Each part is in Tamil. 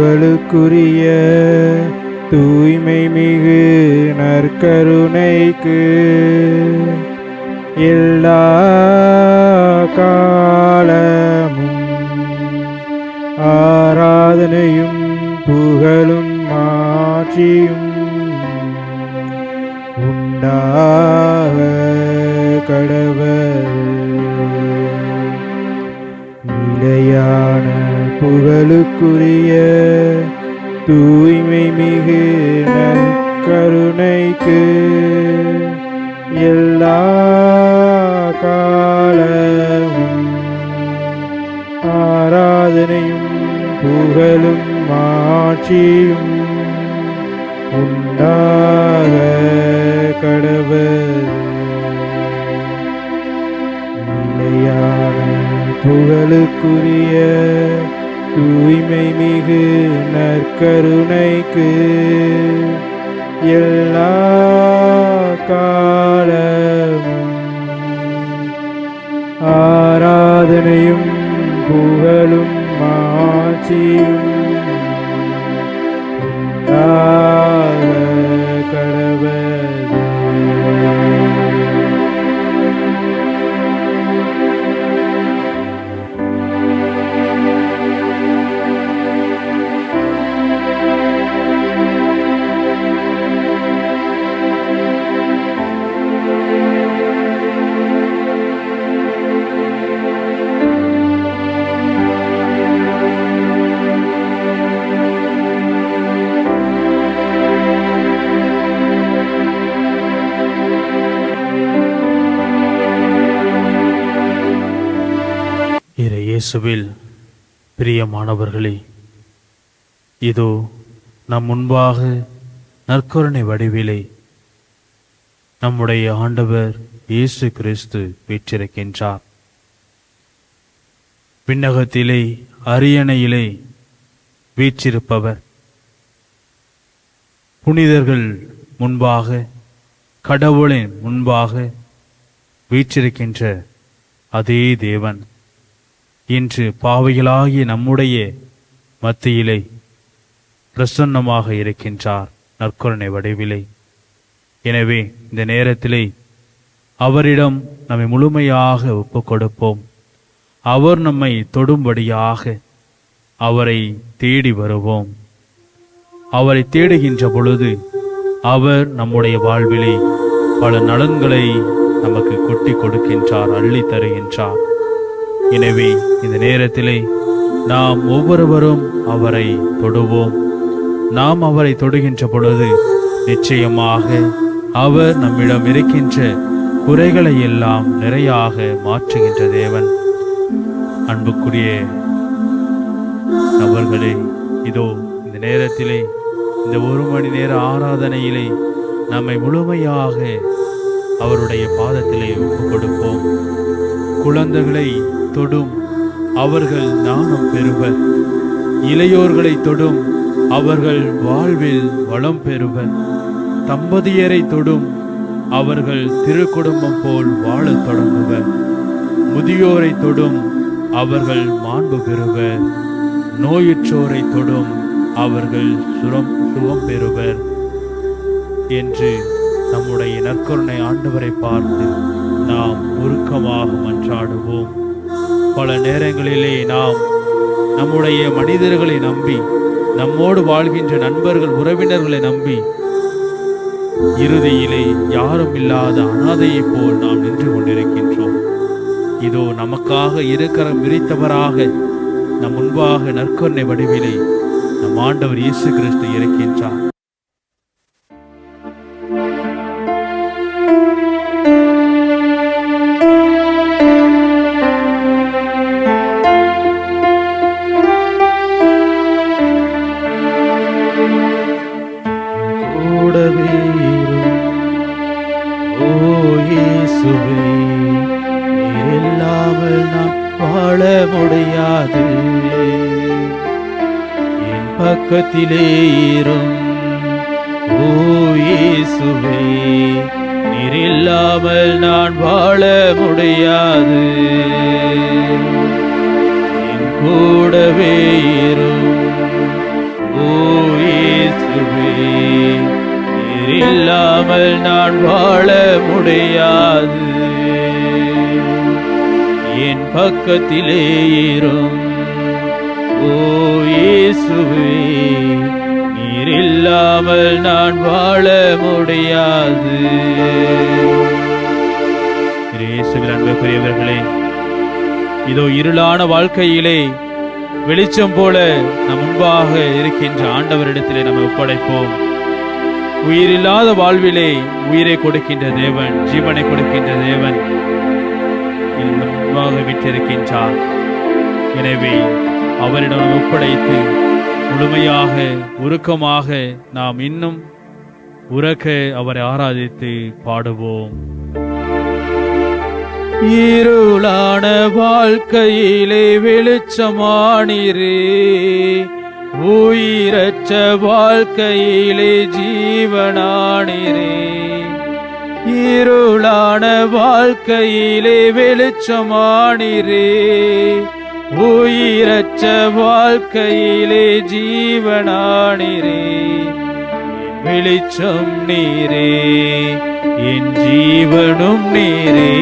புகழுக்குரிய தூய்மை மிகு நற்கருணைக்கு எல்லா காலமும் ஆராதனையும் புகழும் மாட்சியும் உண்டாக கடவது. நிலையான புகழுக்குரிய தூய்மை மிகு நற்கருணைக்கு எல்லா காலமும் ஆராதனையும் புகழும் மாட்சியும் உண்டாக கடவது. நிலையான புகழுக்குரிய தூய்மை மிகு நற்கருணைக்கு எல்லா காலமும் ஆராதனையும் புகழும் மாட்சியும் உண்டாக கடவது. இயேசுவில் பிரியமானவர்களே, இதோ நம் முன்பாக நற்கருணை வடிவிலே நம்முடைய ஆண்டவர் இயேசு கிறிஸ்து வீற்றிருக்கின்றார். விண்ணகத்திலே அரியணையிலே வீற்றிருப்பவர் புனிதர்கள் முன்பாக, கடவுளின் முன்பாக வீற்றிருக்கின்ற அதே தேவன் இன்று பாவிகளாகிய நம்முடைய மத்தியிலே பிரசன்னமாக இருக்கின்றார் நற்கருணை வடிவிலே. எனவே இந்த நேரத்திலே அவரிடம் நம்மை முழுமையாக ஒப்புக் கொடுப்போம். அவர் நம்மை தொடும்படியாக அவரை தேடி வருவோம். அவரை தேடுகின்ற பொழுது அவர் நம்முடைய வாழ்விலே பல நலன்களை நமக்கு கொட்டி கொடுக்கின்றார், அள்ளி தருகின்றார். எனவே இந்த நேரத்திலே நாம் ஒவ்வொருவரும் அவரை தொடுவோம். நாம் அவரை தொடுகின்ற பொழுது நிச்சயமாக அவர் நம்மிடம் இருக்கின்ற குறைகளை எல்லாம் நிறையாக மாற்றுகின்ற தேவன். அன்புக்குரிய நபர்களே, இதோ இந்த நேரத்திலே இந்த 1 மணி நேர ஆராதனையிலே நம்மை முழுமையாக அவருடைய பாதத்திலே ஒப்புக் கொடுப்போம். குழந்தைகளை தொடும், அவர்கள் ஞானம் பெறுவர். இளையோர்களை தொடும், அவர்கள் வாழ்வில் வளம் பெறுவர். தம்பதியரை தொடும், அவர்கள் திருக்குடும்பம் போல் வாழத் தொடங்குவர். முதியோரை தொடும், அவர்கள் மாண்பு பெறுவர். நோயுற்றோரை தொடும், அவர்கள் சுகம் பெறுவர் என்று நம்முடைய நற்கருணை ஆண்டவரை பார்த்து நாம் உருக்கமாக மன்றாடுவோம். பல நேரங்களிலே நாம் நம்முடைய மனிதர்களை நம்பி, நம்மோடு வாழ்கின்ற நண்பர்கள், உறவினர்களை நம்பி இறுதியிலே யாரும் இல்லாத அனாதையை போல் நாம் நின்று கொண்டிருக்கின்றோம். இதோ நமக்காக இருக்கரம் விரித்தவராக நம் முன்பாக நற்கருணை வடிவிலே நம் ஆண்டவர் இயேசு கிறிஸ்து இருக்கின்றார். முடியாது என் பக்கத்திலே இரும் ஓ இயேசுவே, நீர் இல்லாமல் நான் வாழ முடியாது. என் கூடவே இரும் இல்லாமல் நான் வாழ முடியாது. என் பக்கத்திலே இரும் ஓ இயேசுவே, நீர் இல்லாமல் நான் வாழ முடியாது. இயேசுவில் அன்புக்குரியவர்களே, இதோ இருளான வாழ்க்கையிலே வெளிச்சம் போல நம் முன்பாக இருக்கின்ற ஆண்டவரிடத்திலே நம்மை ஒப்படைப்போம். உயிரில்லாத வாழ்விலே உயிரை கொடுக்கின்ற தேவன், ஜீவனை கொடுக்கின்ற தேவன் முன்பாக விட்டிருக்கின்றார். எனவே அவரிடம் ஒப்படைத்து முழுமையாக உருக்கமாக நாம் இன்னும் உரக்க அவரை ஆராதித்து பாடுவோம். இருளான வாழ்க்கையிலே வெளிச்சமானீரே, உயிரற்ற வாழ்க்கையிலே ஜீவனானீரே. இருளான வாழ்க்கையிலே வெளிச்சமானீரே, உயிரற்ற வாழ்க்கையிலே ஜீவனானீரே. வெளிச்சம் நீரே, என் ஜீவனும் நீரே,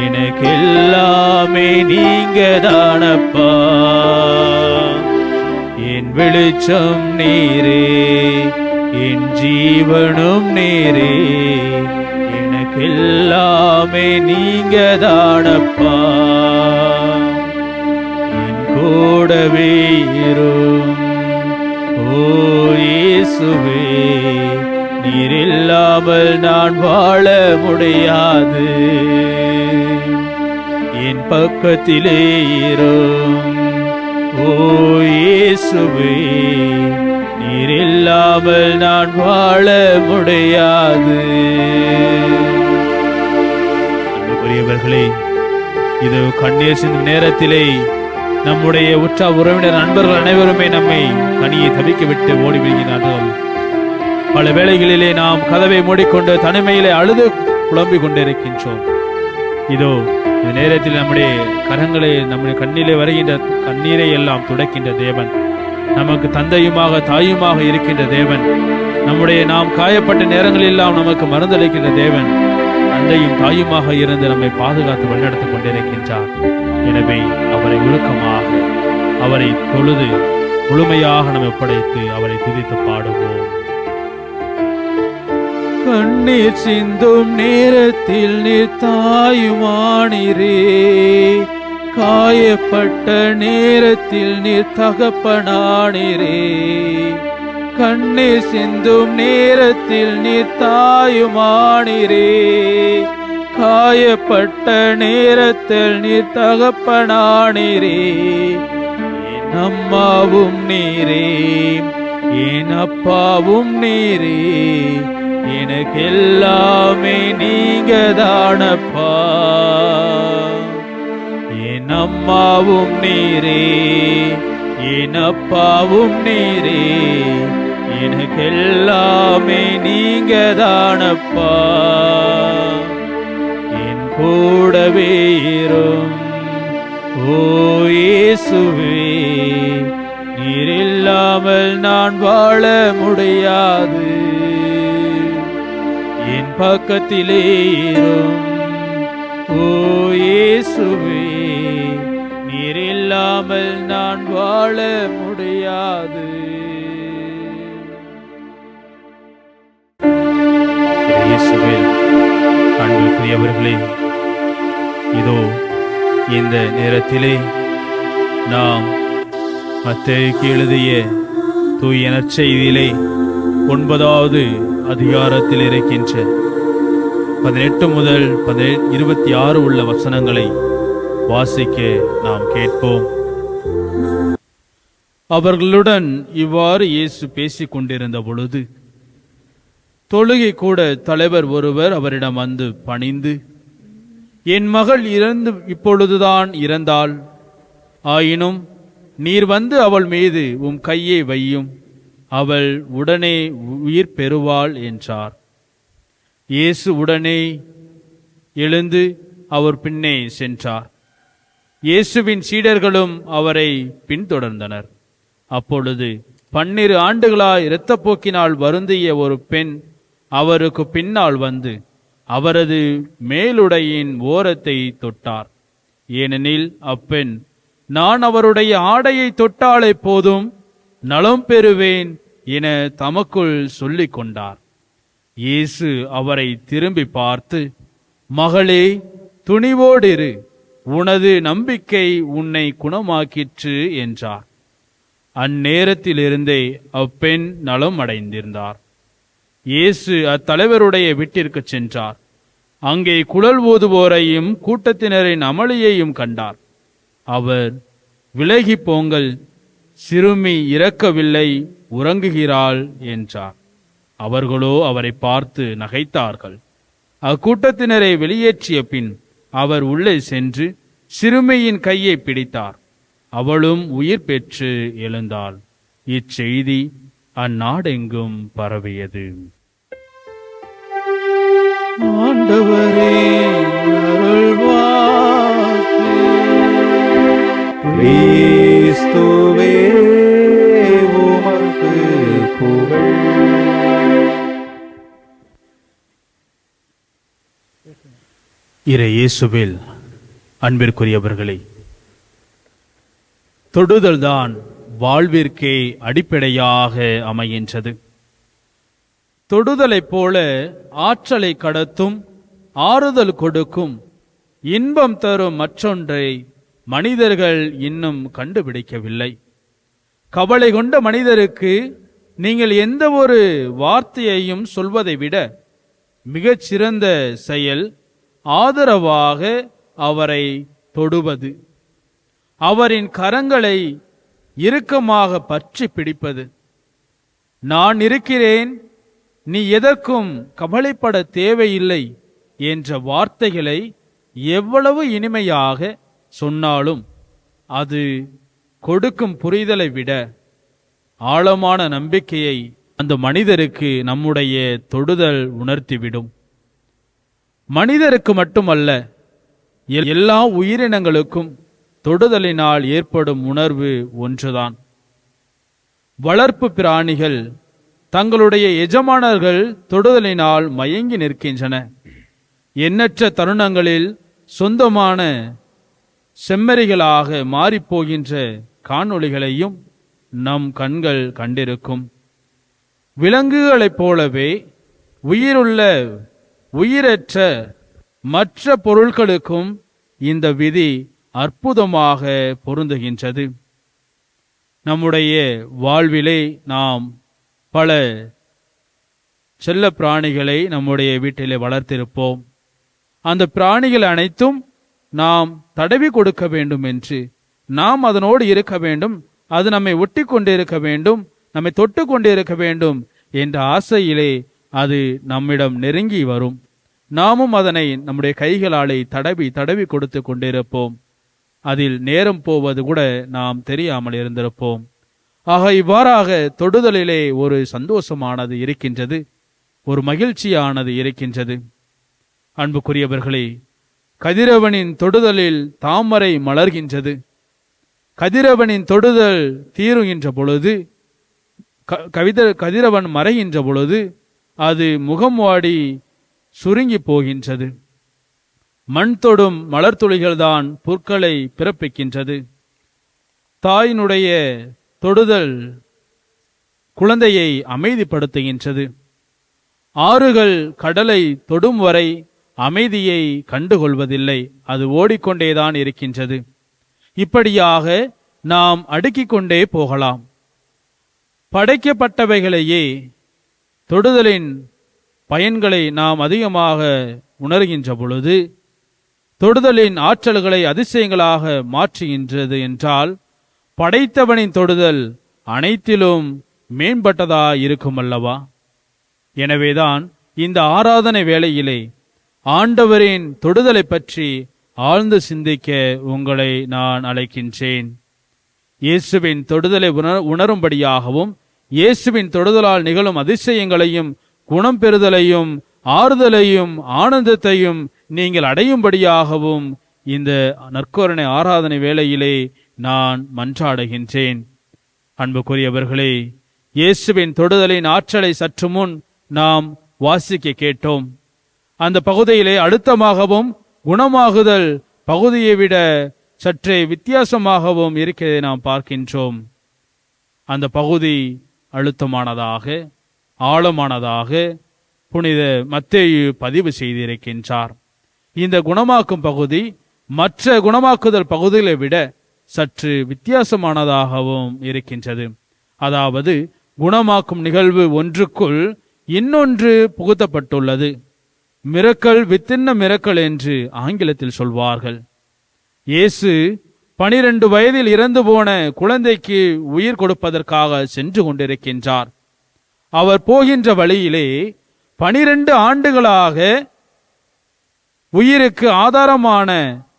எனக்கெல்லாமே நீங்க தானப்பா. என் வெளிச்சம் நீரே, என் ஜீவனும் நீரே, எனக்கெல்லாமே நீங்க தானப்பா. என் கூடவே இரும் ஓ இயேசுவே, நீர் இல்லாமல் நான் வாழ முடியாது. என் பக்கத்திலே இரும் ஓ இயேசுவே, நீர் இல்லாமல் நான் வாழ முடியாது. அன்புக்குரியவர்களே, இது கண்ணீர் சிந்தும் நேரத்திலே நம்முடைய உற்ற உறவினர் நண்பர்கள் அனைவருமே நம்மை தனியே தவிக்க விட்டு ஓடி விடுகிறார்கள். பல வேளைகளிலே நாம் கதவை மூடிக்கொண்டு தனிமையிலே அழுது புலம்பிக் கொண்டிருக்கின்றோம். இதோ இந்த நேரத்தில் நம்முடைய கரங்களை, நம்முடைய கண்ணிலே வருகின்ற கண்ணீரை எல்லாம் துடைக்கின்ற தேவன், நமக்கு தந்தையுமாக தாயுமாக இருக்கின்ற தேவன், நம்முடைய நாம் காயப்பட்ட நேரங்களில் எல்லாம் நமக்கு மருந்தளிக்கின்ற தேவன், தந்தையும் தாயுமாக இருந்து நம்மை பாதுகாத்து வழிநடத்திக் கொண்டிருக்கின்றார். எனவே அவரை உருக்கமாக, அவரை தொழுது முழுமையாக நம்மை ஒப்படைத்து அவரை துதித்து பாடுவோம். கண்ணீர் சிந்தும் நேரத்தில் நீர் தாயுமானீரே, காயப்பட்ட நேரத்தில் நீர் தகப்பனானீரே. கண்ணீர் சிந்தும் நேரத்தில் நீர் தாயுமானீரே, காயப்பட்ட நேரத்தில் நீர் தகப்பனானீரே. என் அம்மாவும் நீரே, என் அப்பாவும் நீரே, எனக்கெல்லாமே நீங்க தானப்பா. என் அம்மாவும் நீரே, என் அப்பாவும் நீரே, எனக்கெல்லாமே நீங்க தானப்பா. என் கூடவே இரும் ஓ இயேசுவே, நீர் இல்லாமல் நான் வாழ முடியாது. என் பக்கத்திலே இரும் ஓ இயேசுவே, நீர் இல்லாமல் நான் வாழ முடியாது. இயேசுவில் அன்புக்குரியவர்களே, இதோ இந்த நேரத்திலே நாம் மத்தேயுக்கு எழுதிய தூய நற்செய்தியிலே 9வது அதிகாரத்தில் இருக்கின்ற 18 முதல் 26 உள்ள வசனங்களை வாசிக்க நாம் கேட்போம். அவர்களுடன் இவ்வாறு இயேசு பேசிக் கொண்டிருந்த பொழுது தொழுகை கூட தலைவர் ஒருவர் அவரிடம் வந்து பணிந்து, என் மகள் இப்பொழுதுதான் இறந்தாள், ஆயினும் நீர் வந்து அவள் மீது உம் கையை வையும், அவள் உடனே உயிர் பெறுவாள் என்றார். இயேசு உடனே எழுந்து அவர் பின்னே சென்றார். இயேசுவின் சீடர்களும் அவரை பின்தொடர்ந்தனர். அப்பொழுது 12 ஆண்டுகளாய் இரத்தப்போக்கினால் வருந்திய ஒரு பெண் அவருக்கு பின்னால் வந்து அவரது மேலுடையின் ஓரத்தை தொட்டார். ஏனெனில் அப்பெண், நான் அவருடைய ஆடையை தொட்டாலே போதும் நலம் பெறுவேன் என தமக்குள் சொல்லிக் கொண்டார். இயேசு அவரை திரும்பி பார்த்து, மகளே, துணிவோடிரு, உனது நம்பிக்கை உன்னை குணமாக்கிற்று என்றார். அந்நேரத்திலிருந்தே அப்பெண் நலம் அடைந்திருந்தார். இயேசு அத்தலைவருடைய வீட்டிற்கு சென்றார். அங்கே குழல் ஊதுவோரையும் கூட்டத்தினரின் அமளியையும் கண்டார். அவர், விலகி போங்கள், சிறுமி இறக்கவில்லை, உறங்குகிறாள் என்றார். அவர்களோ அவரை பார்த்து நகைத்தார்கள். அக்கூட்டத்தினரை வெளியேற்றிய பின் அவர் உள்ளே சென்று சிறுமியின் கையை பிடித்தார். அவளும் உயிர் பெற்று எழுந்தாள். இச்செய்தி அந்நாடெங்கும் பரவியது. ஆண்டவரே, அருள்வாக்கு. கிறிஸ்துவே, உமக்கு புகழ். இறை இயேசுவில் அன்பிற்குரியவர்களே, தொடுதல்தான் வாழ்விற்கே அடிப்படையாக அமைகின்றது. தொடுதலைப் போல ஆற்றலை கடத்தும், ஆறுதல் கொடுக்கும், இன்பம் தரும் மற்றொன்றை மனிதர்கள் இன்னும் கண்டுபிடிக்கவில்லை. கவலை கொண்ட மனிதருக்கு நீங்கள் எந்த ஒரு வார்த்தையையும் சொல்வதை விட மிகச்சிறந்த செயல் ஆதரவாக அவரை தொடுவது, அவரின் கரங்களை இறுக்கமாக பற்றி பிடிப்பது. நான் இருக்கிறேன், நீ எதற்கும் கவலைப்பட தேவையில்லை என்ற வார்த்தைகளை எவ்வளவு இனிமையாக சொன்னாலும் அது கொடுக்கும் புரிதலை விட ஆழமான நம்பிக்கையை அந்த மனிதருக்கு நம்முடைய தொடுதல் உணர்த்திவிடும். மனிதருக்கு மட்டுமல்ல, எல்லா உயிரினங்களுக்கும் தொடுதலினால் ஏற்படும் உணர்வு ஒன்றுதான். வளர்ப்பு பிராணிகள் தங்களுடைய எஜமானர்கள் தொடுதலினால் மயங்கி நிற்கின்றன. எண்ணற்ற தருணங்களில் சொந்தமான செம்மறிகளாக மாறிப்போகின்ற காணொளிகளையும் நம் கண்கள் கண்டிருக்கும். விலங்குகளைப் போலவே உயிருள்ள உயிரற்ற மற்ற பொருட்களுக்கும் இந்த விதி அற்புதமாக பொருந்துகின்றது. நம்முடைய வாழ்விலே நாம் பல செல்ல பிராணிகளை நம்முடைய வீட்டிலே வளர்த்திருப்போம். அந்த பிராணிகள் அனைத்தும் நாம் தடவி கொடுக்க வேண்டும் என்று, நாம் அதனோடு இருக்க வேண்டும், அது நம்மை ஒட்டி கொண்டிருக்க வேண்டும், நம்மை தொட்டு கொண்டிருக்க வேண்டும் என்ற ஆசையிலே அது நம்மிடம் நெருங்கி வரும். நாமும் அதனை நம்முடைய கைகளாலே தடவி தடவி கொடுத்து கொண்டிருப்போம். அதில் நேரம் போவது கூட நாம் தெரியாமல் இருந்திருப்போம். ஆக இவ்வாறாக தொடுதலிலே ஒரு சந்தோஷமானது இருக்கின்றது, ஒரு மகிழ்ச்சியானது இருக்கின்றது. அன்புக்குரியவர்களே, கதிரவனின் தொடுதலில் தாமரை மலர்கின்றது. கதிரவனின் தொடுதல் தீருகின்ற பொழுது, கதிரவன் மறைகின்ற பொழுது அது முகம் வாடி சுருங்கி போகின்றது. மண் தொடும் மலர்துளிகள் தான் புற்களை பிறப்பிக்கின்றது. தாயினுடைய தொடுதல் குழந்தையை அமைதிப்படுத்துகின்றது. ஆறுகள் கடலை தொடும் வரை அமைதியை கண்டுகொள்வதில்லை, அது ஓடிக்கொண்டேதான் இருக்கின்றது. இப்படியாக நாம் அடுக்கிக் கொண்டே போகலாம். படைக்கப்பட்டவைகளையே தொடுதலின் பயன்களை நாம் அதிகமாக உணர்கின்ற பொழுது, தொடுதலின் ஆற்றல்களை அதிசயங்களாக மாற்றுகின்றது என்றால், படைத்தவனின் தொடுதல் அனைத்திலும் மேம்பட்டதா இருக்கும் அல்லவா? எனவேதான் இந்த ஆராதனை வேளையிலே ஆண்டவரின் தொடுதலை பற்றி ஆழ்ந்து சிந்திக்க உங்களை நான் அழைக்கின்றேன். இயேசுவின் தொடுதலை உணரும்படியாகவும், இயேசுவின் தொடுதலால் நிகழும் அதிசயங்களையும் குணம் பெறுதலையும் ஆறுதலையும் ஆனந்தத்தையும் நீங்கள் அடையும்படியாகவும் இந்த நற்கருணை ஆராதனை வேளையிலே நான் மன்றாடுகின்றேன். அன்புக்குரியவர்களே, இயேசுவின் தொடுதலின் ஆற்றலை சற்று முன் நாம் வாசிக்க கேட்டோம். அந்த பகுதியிலே அழுத்தமாகவும் குணமாகுதல் பகுதியை விட சற்றே வித்தியாசமாகவும் இருக்கிறதை நாம் பார்க்கின்றோம். அந்த பகுதி அழுத்தமானதாக ஆழமானதாக புனித மத்தேயு பதிவு செய்திருக்கின்றார். இந்த குணமாக்கும் பகுதி மற்ற குணமாக்குதல் பகுதிகளை விட சற்று வித்தியாசமானதாகவும் இருக்கின்றது. அதாவது குணமாக்கும் நிகழ்வு ஒன்றுக்குள் இன்னொன்று புகுத்தப்பட்டுள்ளது. மிரக்கல் வித்தின் மிரக்கல் என்று ஆங்கிலத்தில் சொல்வார்கள். இயேசு 12 வயதில் இறந்து போன குழந்தைக்கு உயிர் கொடுப்பதற்காக சென்று கொண்டிருக்கின்றார். அவர் போகின்ற வழியிலே 12 ஆண்டுகளாக உயிருக்கு ஆதாரமான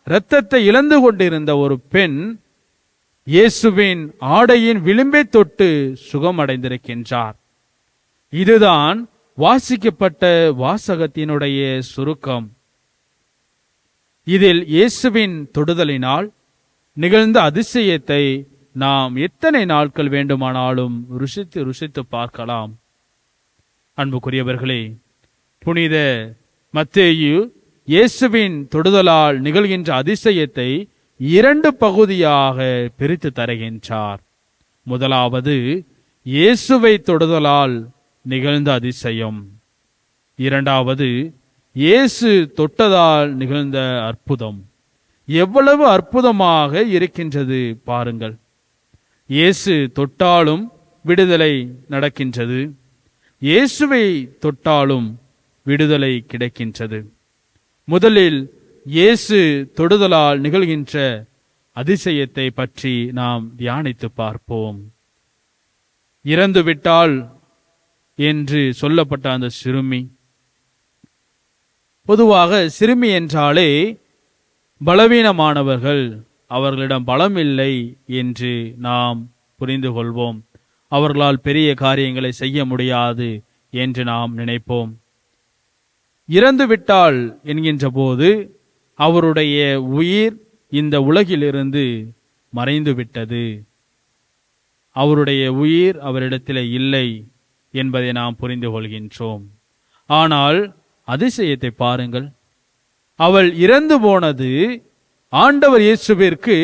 இரத்தத்தை இழந்து கொண்டிருந்த ஒரு பெண் இயேசுவின் ஆடையின் விளிம்பை தொட்டு சுகமடைந்திருக்கின்றார். இதுதான் வாசிக்கப்பட்ட வாசகத்தினுடைய சுருக்கம். இதில் இயேசுவின் தொடுதலினால் நிகழ்ந்த அதிசயத்தை நாம் எத்தனை நாட்கள் வேண்டுமானாலும் ருசித்து பார்க்கலாம். அன்புக்குரியவர்களே, புனித மத்தேயு இயேசுவின் தொடுதலால் நிகழ்கின்ற அதிசயத்தை 2 பகுதியாக பிரித்து தருகின்றார். முதலாவது இயேசுவை தொடுதலால் நிகழ்ந்த அதிசயம். இரண்டாவது இயேசு தொட்டதால் நிகழ்ந்த அற்புதம். எவ்வளவு அற்புதமாக இருக்கின்றது பாருங்கள். இயேசு தொட்டாலும் விடுதலை நடக்கின்றது. இயேசுவை தொட்டாலும் விடுதலை கிடைக்கின்றது. முதலில் இயேசு தொடுதலால் நிகழ்கின்ற அதிசயத்தை பற்றி நாம் தியானித்து பார்ப்போம். இறந்துவிட்டால் என்று சொல்லப்பட்ட அந்த சிறுமி, பொதுவாக சிறுமி என்றாலே பலவீனமானவர்கள், அவர்களிடம் பலம் இல்லை என்று நாம் புரிந்து கொள்வோம். அவர்களால் பெரிய காரியங்களை செய்ய முடியாது என்று நாம் நினைப்போம். இறந்துவிட்டால் என்கின்ற போது அவருடைய உயிர் இந்த உலகிலிருந்து மறைந்து விட்டது, அவருடைய உயிர் அவரிடத்தில் இல்லை என்பதை நாம் புரிந்து கொள்கின்றோம். ஆனால் அதிசயத்தை பாருங்கள். அவள் இறந்து போனது ஆண்டவர் இயேசுவிற்கு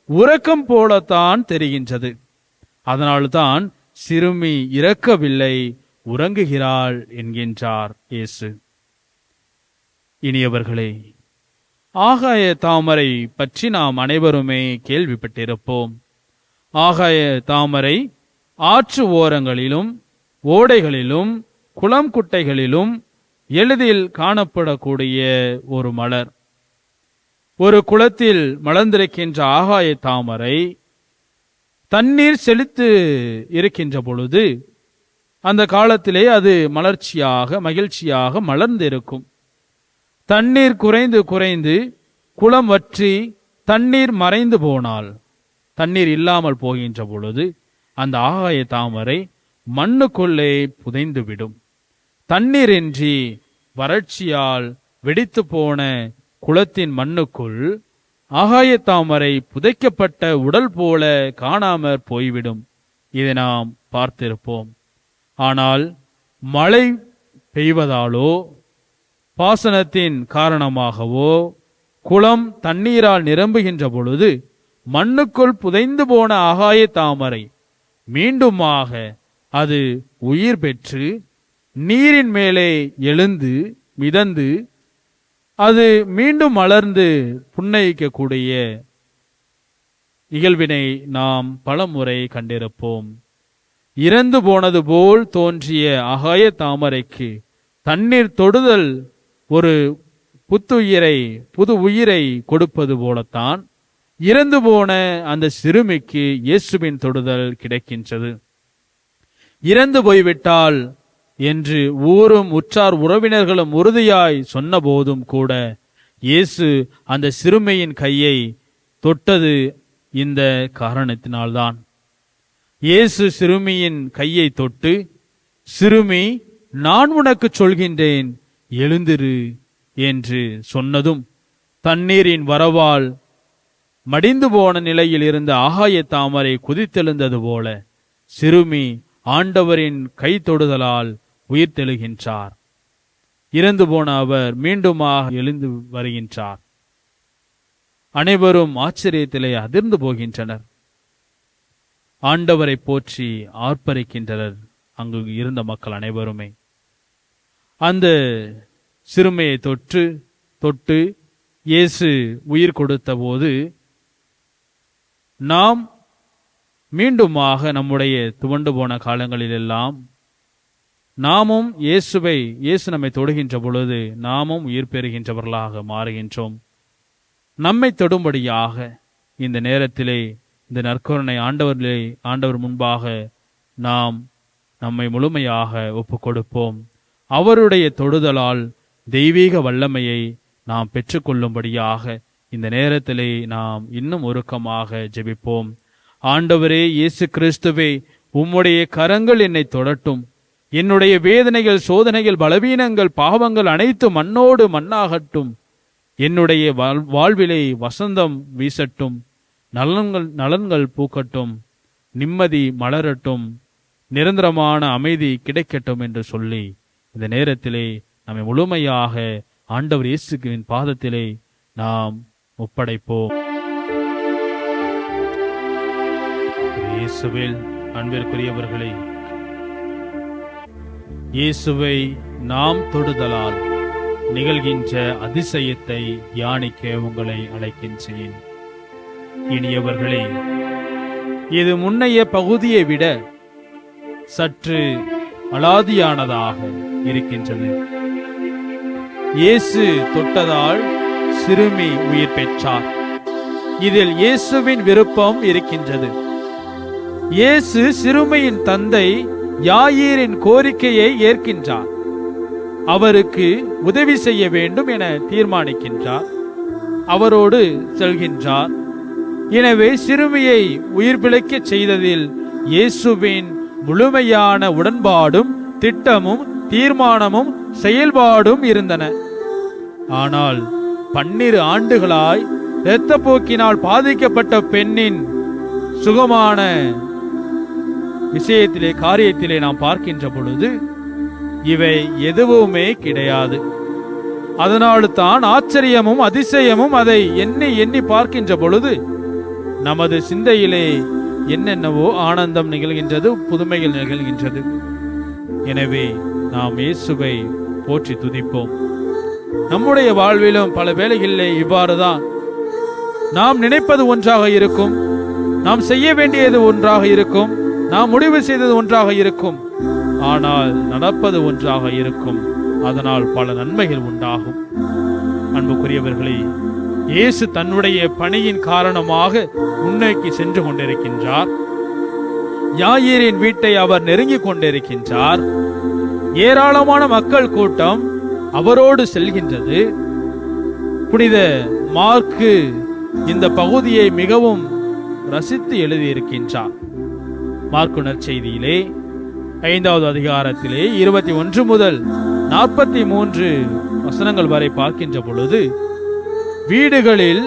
உறக்கம் போலத்தான் தெரிகின்றது. அதனால்தான் சிறுமி இறக்கவில்லை, உறங்குகிறாள் என்கின்றார் இயேசு. இனியவர்களே, ஆகாய தாமரை பற்றி நாம் அனைவருமே கேள்விப்பட்டிருப்போம். ஆகாய தாமரை ஆற்று ஓரங்களிலும் ஓடைகளிலும் குளம் குட்டைகளிலும் எளிதில் காணப்படக்கூடிய ஒரு மலர். ஒரு குளத்தில் மலர்ந்திருக்கின்ற ஆகாய தாமரை தண்ணீர் செழித்து இருக்கின்ற பொழுது அந்த காலத்திலே அது மலர்ச்சியாக மகிழ்ச்சியாக மலர்ந்திருக்கும். தண்ணீர் குறைந்து குறைந்து குளம் வற்றி தண்ணீர் மறைந்து போனால், தண்ணீர் இல்லாமல் போகின்ற பொழுது அந்த ஆகாய தாமரை மண்ணுக்குள்ளே புதைந்துவிடும். தண்ணீரின்றி வறட்சியால் வெடித்து போன குளத்தின் மண்ணுக்குள் ஆகாய தாமரை புதைக்கப்பட்ட உடல் போல காணாமற் போய்விடும். இதை நாம் பார்த்திருப்போம். ஆனால் மழை பெய்வதாலோ பாசனத்தின் காரணமாகவோ குளம் தண்ணீரால் நிரம்புகின்ற பொழுது மண்ணுக்குள் புதைந்து போன ஆகாய தாமரை மீண்டுமாக அது உயிர் பெற்று நீரின் மேலே எழுந்து மிதந்து அது மீண்டும் மலர்ந்து புன்னகிக்கக்கூடிய நிகழ்வினை நாம் பலமுறை கண்டிருப்போம். இறந்து போனது போல் தோன்றிய ஆகாய தாமரைக்கு தண்ணீர் தொடுதல் ஒரு புது உயிரை கொடுப்பது போலத்தான் இறந்து போன அந்த சிறுமிக்கு இயேசுவின் தொடுதல் கிடைக்கின்றது. இறந்து போய்விட்டால் என்று ஊரும் உற்றார் உறவினர்களும் உறுதியாய் சொன்ன போதும் கூட இயேசு அந்த சிறுமியின் கையை தொட்டது இந்த காரணத்தினால்தான். இயேசு சிறுமியின் கையை தொட்டு, சிறுமி, நான் உனக்கு சொல்கின்றேன், எழுந்திரு என்று சொன்னதும் தண்ணீரின் வரவால் மடிந்து போன நிலையில் இருந்த ஆகாய தாமரை குதித்தெழுந்தது போல சிறுமி ஆண்டவரின் கை தொடுதலால் உயிர் தெழுகின்றார். இறந்து போன அவர் மீண்டுமாக எழுந்து வருகின்றார். அனைவரும் ஆச்சரியத்திலே அதிர்ந்து போகின்றனர். ஆண்டவரை போற்றி ஆர்ப்பரிக்கின்றனர் அங்கு இருந்த மக்கள் அனைவருமே. அந்த சிறுமையை தொட்டு இயேசு உயிர் கொடுத்த போது நாம் மீண்டுமாக நம்முடைய துவண்டு போன காலங்களிலெல்லாம் நாமும் இயேசு நம்மை தொடுகின்ற பொழுது நாமும் உயிர் பெறுகின்றவர்களாக மாறுகின்றோம். நம்மை தொடும்படியாக இந்த நேரத்திலே இந்த நற்கருணை ஆண்டவர் முன்பாக நாம் நம்மை முழுமையாக ஒப்புக் கொடுப்போம். அவருடைய தொடுதலால் தெய்வீக வல்லமையை நாம் பெற்றுக்கொள்ளும்படியாக இந்த நேரத்திலே நாம் இன்னும் உருக்கமாக ஜெபிப்போம். ஆண்டவரே இயேசு கிறிஸ்துவே, உம்முடைய கரங்கள் என்னை தொடட்டும். என்னுடைய வேதனைகள், சோதனைகள், பலவீனங்கள், பாவங்கள் அனைத்தும் மண்ணோடு மண்ணாகட்டும். என்னுடைய வாழ்விலே வசந்தம் வீசட்டும். நலன்கள் பூக்கட்டும். நிம்மதி மலரட்டும். நிரந்தரமான அமைதி கிடைக்கட்டும் என்று சொல்லி இந்த நேரத்திலே நம்மை முழுமையாக ஆண்டவர் இயேசுவின் பாதத்திலே நாம் ஒப்படைப்போம். இயேசுவில் அன்பிற்குரியவர்களே, இயேசுவை நாம் தொடுதலால் நிகழ்கின்ற அதிசயத்தை தியானிக்க உங்களை அழைக்கின்றேன். இனியவர்களே, இது முன்னைய பகுதியை விட சற்று அலாதியானதாக இருக்கின்றது. இயேசு தொட்டதால் சிறுமி உயிர் பெற்றார். இதில் இயேசுவின் விருப்பம் இருக்கின்றது. இயேசு சிறுமியின் தந்தை யாயீரின் கோரிக்கையை ஏற்கின்றார். அவருக்கு உதவி செய்ய வேண்டும் என தீர்மானிக்கின்றார். அவரோடு செல்கின்றார். எனவே சிறுமியை உயிர் பிழைக்கச் செய்ததில் இயேசுவின் முழுமையான உடன்பாடும் திட்டமும் தீர்மானமும் செயல்பாடும் இருந்தன. ஆனால் 12 ஆண்டுகளாய் இரத்தப்போக்கினால் பாதிக்கப்பட்ட பெண்ணின் சுகமான காரியத்திலே நாம் பார்க்கின்ற பொழுது இவை எதுவுமே கிடையாது. அதனால தான் ஆச்சரியமும் அதிசயமும் அதை எண்ணி பார்க்கின்ற பொழுது நமது சிந்தையிலே என்னென்னவோ ஆனந்தம் நிகழ்கின்றது, புதுமைகள் நிகழ்கின்றது. எனவே நாம் இயேசுவை போற்றி துதிப்போம். நம்முடைய வாழ்விலும் பல வேளைகளிலே இவ்வாறுதான் நாம் நினைப்பது ஒன்றாக இருக்கும், நாம் செய்ய வேண்டியது ஒன்றாக இருக்கும், நாம் முடிவு செய்தது ஒன்றாக இருக்கும், ஆனால் நடப்பது ஒன்றாக இருக்கும். அதனால் பல நன்மைகள் உண்டாகும். அன்புக்குரியவர்களே, இயேசு தன்னுடைய பணியின் காரணமாக முன்னோக்கி சென்று கொண்டிருக்கின்றார். யாயீரின் வீட்டை அவர் நெருங்கிக் கொண்டிருக்கின்றார். ஏராளமான மக்கள் கூட்டம் அவரோடு செல்கின்றது. புனித மார்க்கு இந்த பகுதியை மிகவும் ரசித்து எழுதியிருக்கின்றார். மார்க்கு நற்செய்தியிலே 5வது அதிகாரத்திலே 21 முதல் 43 வசனங்கள் வரை பார்க்கின்ற பொழுது, வீடுகளில்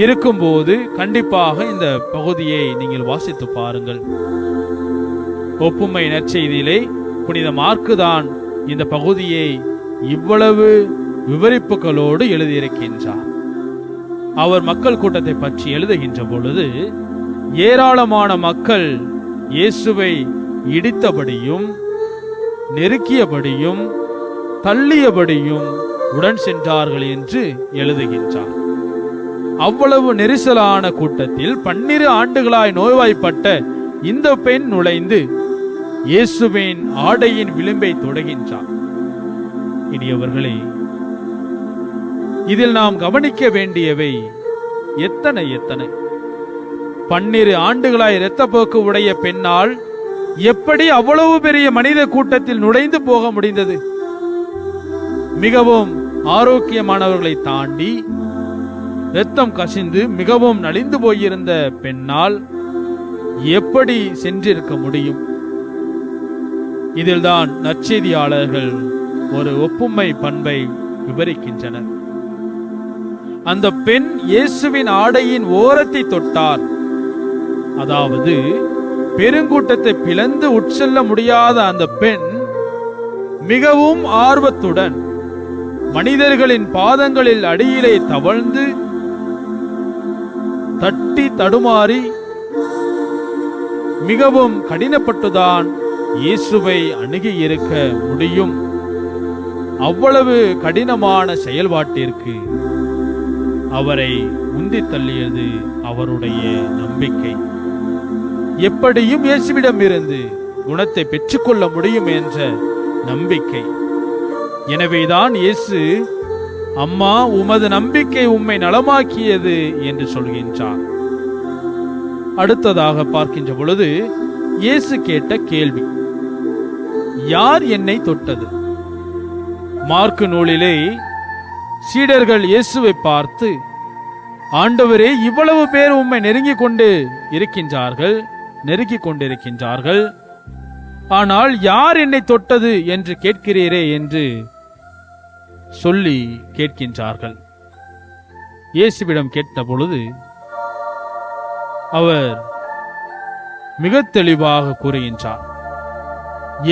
இருக்கும்போது கண்டிப்பாக இந்த பகுதியை நீங்கள் வாசித்து பாருங்கள். ஒப்புமை நற்செய்தியிலே புனித மார்க்கு தான் இந்த பகுதியை இவ்வளவு விவரிப்புகளோடு எழுதியிருக்கின்றார். அவர் மக்கள் கூட்டத்தை பற்றி எழுதுகின்ற பொழுது, ஏராளமான மக்கள் இயேசுவை இடித்தபடியும் நெருக்கியபடியும் தள்ளியபடியும் உடன் சென்றார்கள் என்று எழுதுகின்றார். அவ்வளவு நெரிசலான கூட்டத்தில் 12 ஆண்டுகளாய் நோய்வாய்ப்பட்ட இந்த பெண் நுழைந்து இயேசுவின் ஆடையின் விளிம்பை தொடுகின்றார். இனியவர்களே, இதில் நாம் கவனிக்க வேண்டியவை எத்தனை 12 ஆண்டுகளாய் இரத்தப்போக்கு உடைய பெண்ணால் எப்படி அவ்வளவு பெரிய மனித கூட்டத்தில் நுழைந்து போக முடிந்தது? மிகவும் ஆரோக்கியமானவர்களை தாண்டி இரத்தம் கசிந்து மிகவும் நலிந்து போயிருந்த பெண்ணால் எப்படி சென்றிருக்க முடியும்? இதில்தான் நற்செய்தியாளர்கள் ஒரு ஒப்புமை பண்பை விவரிக்கின்றனர். அந்த பெண் இயேசுவின் ஆடையின் ஓரத்தை தொட்டார். அதாவது பெருங்கூட்டத்தை பிளந்து உட்செல்ல முடியாத அந்த பெண் மிகவும் ஆர்வத்துடன் மனிதர்களின் பாதங்களில் அடியிலே தவழ்ந்து தட்டி தடுமாறி மிகவும் கடினப்பட்டுதான் இயேசுவை அணுகி இருக்க முடியும். அவ்வளவு கடினமான செயல்பாட்டிற்கு அவரை உந்தி தள்ளியது அவருடைய நம்பிக்கை. எப்படியும் இயேசுவிடம் இருந்து குணத்தை பெற்றுக்கொள்ள முடியும் என்ற நம்பிக்கை. எனவேதான் இயேசு, அம்மா, உமது நம்பிக்கை உம்மை நலமாக்கியது என்று சொல்கின்றார். அடுத்ததாக பார்க்கின்ற பொழுது இயேசு கேட்ட கேள்வி, யார் என்னை தொட்டது? மார்க்கு நூலிலே சீடர்கள் இயேசுவை பார்த்து, ஆண்டவரே, இவ்வளவு பேர் உம்மை நெருங்கிக் கொண்டிருக்கின்றார்கள், ஆனால் யார் என்னை தொட்டது என்று கேட்கிறீரே என்று சொல்லி கேட்கின்றார்கள். இயேசுவிடம் கேட்ட பொழுது அவர் மிக தெளிவாக கூறுகின்றார்,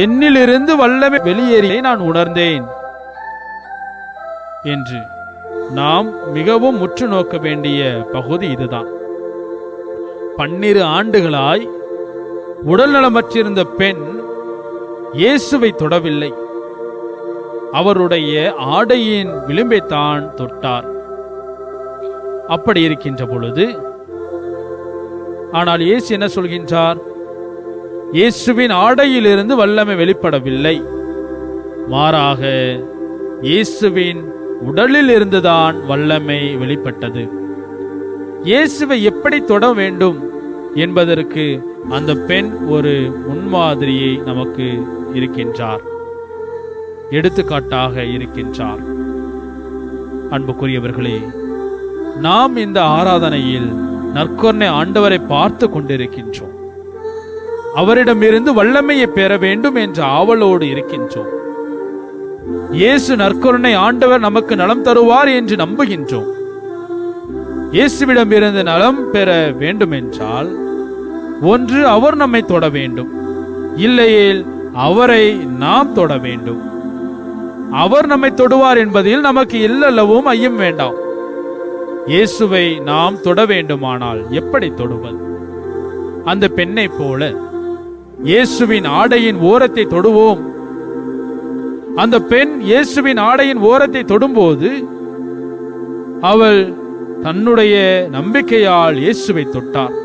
என்னிலிருந்து வல்லமை வெளியேறியை நான் உணர்ந்தேன் என்று. நாம் மிகவும் உற்று நோக்க வேண்டிய பகுதி இதுதான். 12 ஆண்டுகளாய் உடல்நலமற்றிருந்த பெண் இயேசுவை தொடவில்லை, அவருடைய ஆடையின் விளிம்பைத்தான் தொட்டார். அப்படி இருக்கின்ற பொழுது ஆனால் இயேசு என்ன சொல்கின்றார்? இயேசுவின் ஆடையிலிருந்து வல்லமை வெளிப்படவில்லை, மாறாக இயேசுவின் உடலில் இருந்துதான் வல்லமை வெளிப்பட்டது. இயேசுவை எப்படி தொட வேண்டும் என்பதற்கு அந்த பெண் ஒரு முன்மாதிரியை நமக்கு இருக்கின்றார், எடுத்துக்காட்டாக இருக்கின்றார். அன்புக்குரியவர்களே, நாம் இந்த ஆராதனையில் நற்கருணை ஆண்டவரை பார்த்து கொண்டிருக்கின்றோம். அவரிடமிருந்து வல்லமையை பெற வேண்டும் என்ற ஆவலோடு இருக்கின்றோம். இயேசு நற்கருணை ஆண்டவர் நமக்கு நலம் தருவார் என்று நம்புகின்றோம். இயேசுவிடம் இருந்து நலம் பெற வேண்டும் என்றால் ஒன்று அவர் நம்மை தொட வேண்டும், இல்லையேல் அவரை நாம் தொட வேண்டும். அவர் நம்மை தொடுவார் என்பதில் நமக்கு எல்லளவும் ஐயம் வேண்டாம். இயேசுவை நாம் தொட வேண்டுமானால் எப்படி தொடுவது? அந்த பெண்ணை போல இயேசுவின் ஆடையின் ஓரத்தை தொடுவோம். அந்த பெண் இயேசுவின் ஆடையின் ஓரத்தை தொடும்போது அவள் தன்னுடைய நம்பிக்கையால் இயேசுவை தொட்டார்.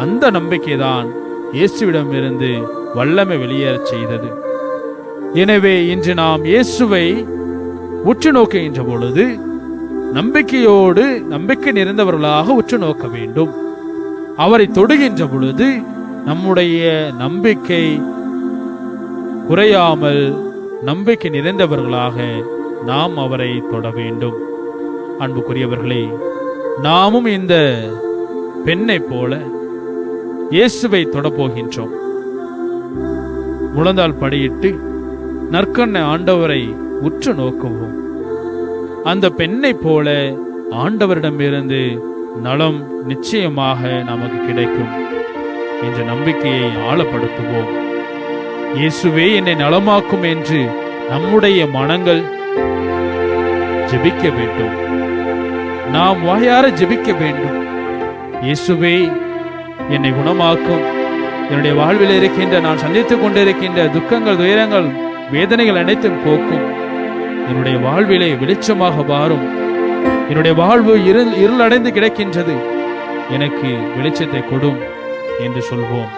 அந்த நம்பிக்கைதான் இயேசுவிடமிருந்து வல்லமை வெளியேறச் செய்தது. எனவே இன்று நாம் இயேசுவை உற்று நோக்குகின்ற பொழுது நம்பிக்கையோடு, நம்பிக்கை நிறைந்தவர்களாக உற்று நோக்க வேண்டும். அவரை தொடுகின்ற பொழுது நம்முடைய நம்பிக்கை குறையாமல் நம்பிக்கை நிறைந்தவர்களாக நாம் அவரை தொட வேண்டும். அன்புக்குரியவர்களே, நாமும் இந்த பெண்ணை போல இயேசுவை தொடப்போகின்றோம். முழந்தால் படியிட்டு நற்கருணை ஆண்டவரை உற்று நோக்குவோம். அந்த பெண்ணை போல ஆண்டவரிடமிருந்து நலம் நிச்சயமாக நமக்கு கிடைக்கும் என்ற நம்பிக்கையை ஆழப்படுத்துவோம். இயேசுவே என்னை நலமாக்கும் என்று நம்முடைய மனங்கள் ஜெபிக்க வேண்டும். நாம் வாயார ஜெபிக்க வேண்டும். இயேசுவே என்னை குணமாக்கும், என்னுடைய வாழ்வில் இருக்கின்ற, நான் சந்தித்துக் கொண்டிருக்கின்ற துக்கங்கள், துயரங்கள், வேதனைகள் அனைத்தும் போக்கும். என்னுடைய வாழ்விலே வெளிச்சமாக வாரும். என்னுடைய வாழ்வு இருளடைந்து கிடக்கின்றது, எனக்கு வெளிச்சத்தை கொடும் என்று சொல்வோம்.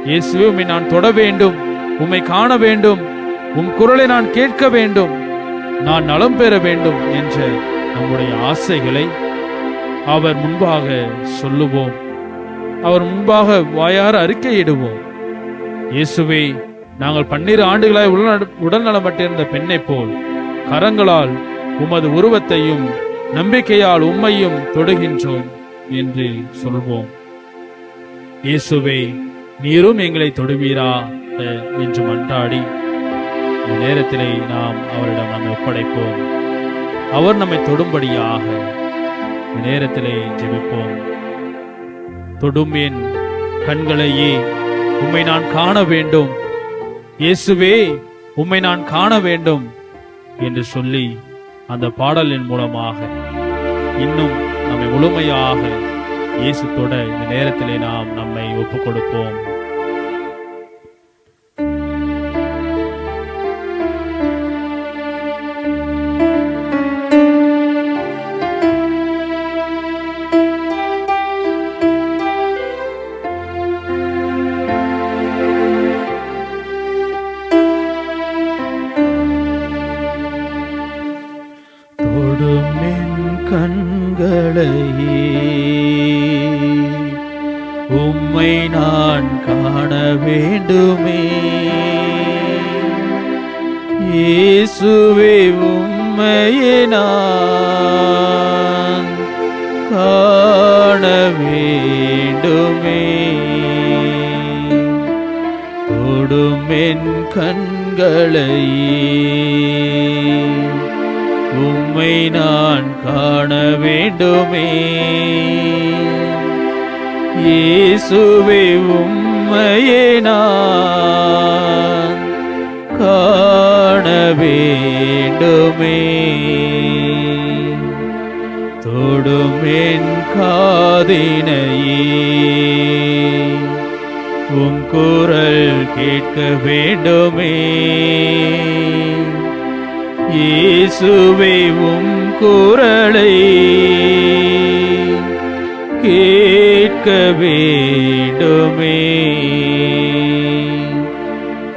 இயேசுவே, உம்மை நான் தொட வேண்டும், உம்மை காண வேண்டும், உம் குரலை நான் கேட்க வேண்டும், நான் நலம் பெற வேண்டும் என்ற நம்முடைய ஆசைகளை அவர் முன்பாக சொல்லுவோம். அவர் முன்பாக வாயார அறிக்கையிடுவோம். இயேசுவே, நாங்கள் 12 ஆண்டுகளாய் உடல்நலமற்றிருந்த பெண்ணை போல் கரங்களால் உமது உருவத்தையும் நம்பிக்கையால் உம்மையும் தொடுகின்றோம் என்று சொல்வோம். இயேசுவே, நீரும் எங்களை தொடுவீரா என்று மன்றாடி இந்த நேரத்திலே நாம் அவரிடம் நம்மை ஒப்படைப்போம். அவர் நம்மை தொடும்படியாக இந்த நேரத்திலே ஜெபிப்போம். தொடும் என் கண்களையே, உம்மை நான் காண வேண்டும். இயேசுவே, உம்மை நான் காண வேண்டும் என்று சொல்லி அந்த பாடலின் மூலமாக இன்னும் நம்மை முழுமையாக இயேசுத்தோட இந்த நேரத்திலே நாம் நம்மை ஒப்புக் கொடுப்போம். கண்களையே உம்மை நான் காண வேண்டுமே, இயேசுவே உம்மையே நான் காண வேண்டுமே. தொடும் என் கண்களையே உம்மை நான் காண வேண்டுமே, இயேசுவே உம்மையே நான் காண வேண்டுமே. தொடும் என் காதினையே உம் குரல் கேட்க வேண்டுமே, இயேசுவே உம் குரலை கேட்க வேண்டுமே.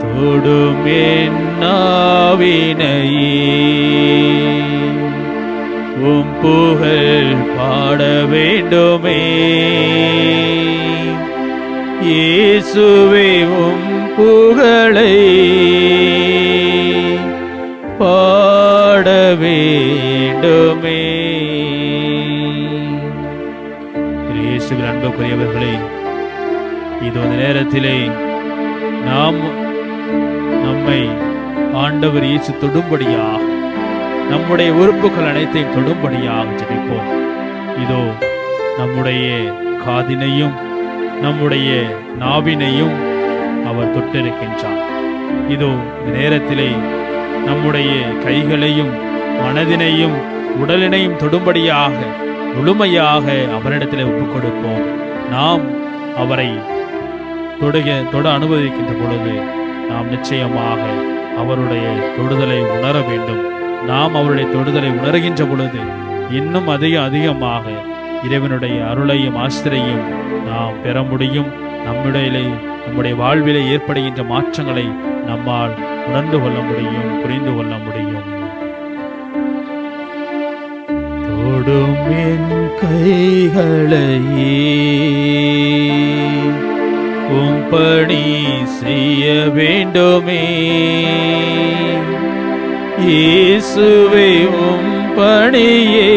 தொடும் என் நாவினையே உம் புகழ் பாட வேண்டுமே, இயேசுவே உம் புகழை பாட வேண்டுமே. இயேசுவின் அன்புக்குரியவர்களே, இது அந்த நேரத்திலே நாம் நம்மை ஆண்டவர் இயேசு தொடும்படியாக, நம்முடைய உறுப்புகள் அனைத்தையும் தொடும்படியாக ஜெபிப்போம். இதோ நம்முடைய காதினையும் நம்முடைய நாவினையும் அவர் தொட்டிருக்கின்றார். இதோ இந்த நேரத்திலே நம்முடைய கைகளையும் மனதினையும் உடலினையும் தொடும்படியாக முழுமையாக அவரிடத்தில் ஒப்புக் கொடுப்போம். நாம் அவரை தொட அனுமதிக்கின்ற பொழுது நாம் நிச்சயமாக அவருடைய தொடுதலை உணர வேண்டும். நாம் அவருடைய தொடுதலை உணர்கின்ற பொழுது இன்னும் அதிகமாக இறைவனுடைய அருளையும் ஆசிரியையும் நாம் பெற முடியும். நம்முடைய வாழ்விலே ஏற்படுகின்ற மாற்றங்களை நம்மால் உணர்ந்து கொள்ள முடியும், புரிந்து கொள்ள முடியும். தொடும் என் கைகளையே உம் பணி செய்ய வேண்டுமே, இயேசுவே உம் பணியே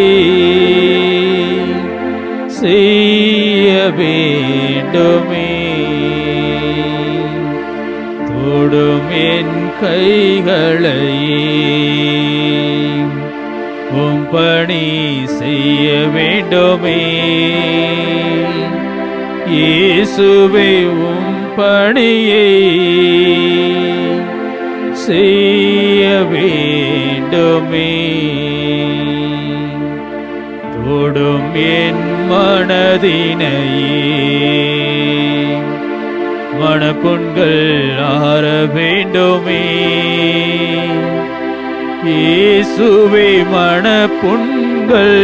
செய்ய வேண்டுமே. தொடும் என் கைகளையே உம் பணி செய்ய வேண்டுமே, இயேசுவே உம் பணியை செய்ய வேண்டுமே. தொடும் என் மனதினையே மனப்புண்கள் ஆற வேண்டுமே, இயேசுவே மனப்புண்கள்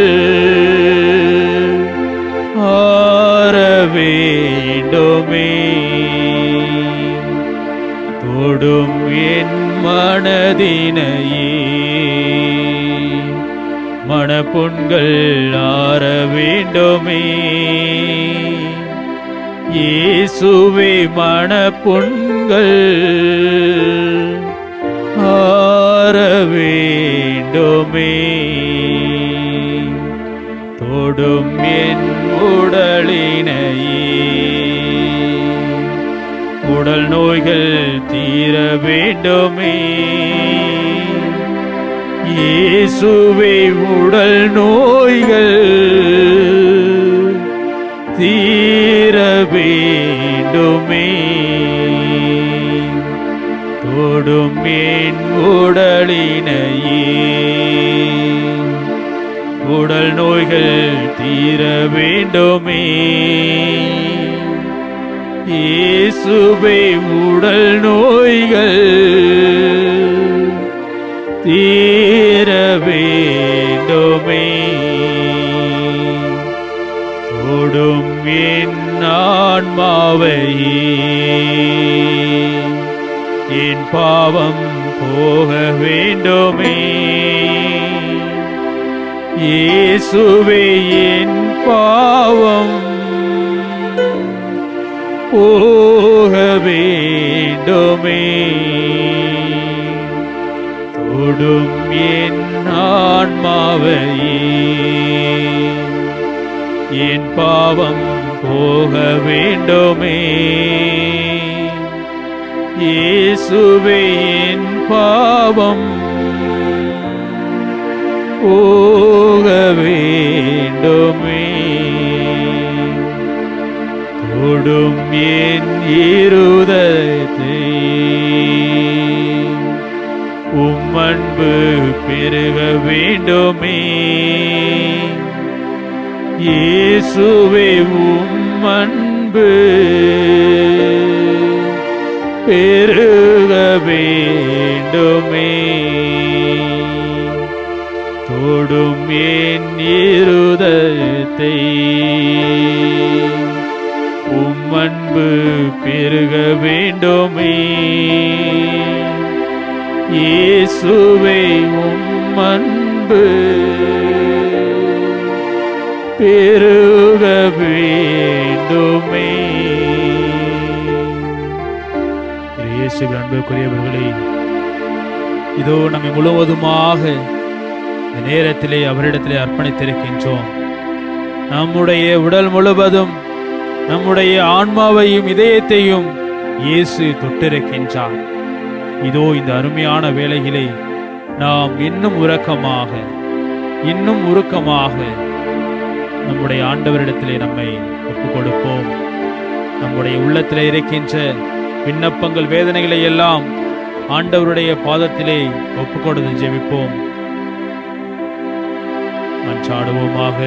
ஆற வேண்டுமே. தொடும் என் மனதினையே மனப்புண்கள் ஆற வேண்டுமே, இயேசுவே மனப்புண்கள் ஆற வேண்டுமே. தொடும் என் உடலினையே உடல் நோய்கள் தீர வேண்டுமே, இயேசுவே உடல் நோய்கள் தீர வேண்டுமே. தொடும் என் உடலினையே, உடல் நோய்கள் தீர வேண்டுமே. இயேசுவே, உடல் நோய்கள் தீர வேண்டுமே. தொடும் என் ஆன்மாவையே, என் பாவம் போக வேண்டுமே. இயேசுவே, என் பாவம் போக வேண்டுமே. தொடும் என் ஆன்மாவையே, என் பாவம் போக வேண்டுமே. இயேசுவே, என் பாவம் போக வேண்டுமே. தொடும் என் இருதயத்தை, உம் அன்பு பெருக வேண்டுமே. இயேசுவே, உம் அன்பு பெருக வேண்டுமே. தொடும் என் இருதயத்தை, உம் அன்பு பெருக வேண்டுமே. இயேசுவே, உம் அன்பு பெருக வேண்டுமே. இயேசுவின் அன்புக்குரியவர்களே, இதோ நம்மை முழுவதுமாக இந்த நேரத்திலே அவரிடத்திலே அர்ப்பணித்திருக்கின்றோம். நம்முடைய உடல் முழுவதும், நம்முடைய ஆன்மாவையும் இதயத்தையும் இயேசு தொட்டிருக்கின்றார். இதோ இந்த அருமையான வேளையிலே நாம் இன்னும் உருக்கமாக நம்முடைய ஆண்டவரிடத்திலே நம்மை ஒப்புக் கொடுப்போம். நம்முடைய உள்ளத்திலே இருக்கின்ற விண்ணப்பங்கள், வேதனைகளை எல்லாம் ஆண்டவருடைய பாதத்திலே ஒப்புக் கொடுத்து ஜெபிப்போம். மன்றாடுவோமாக.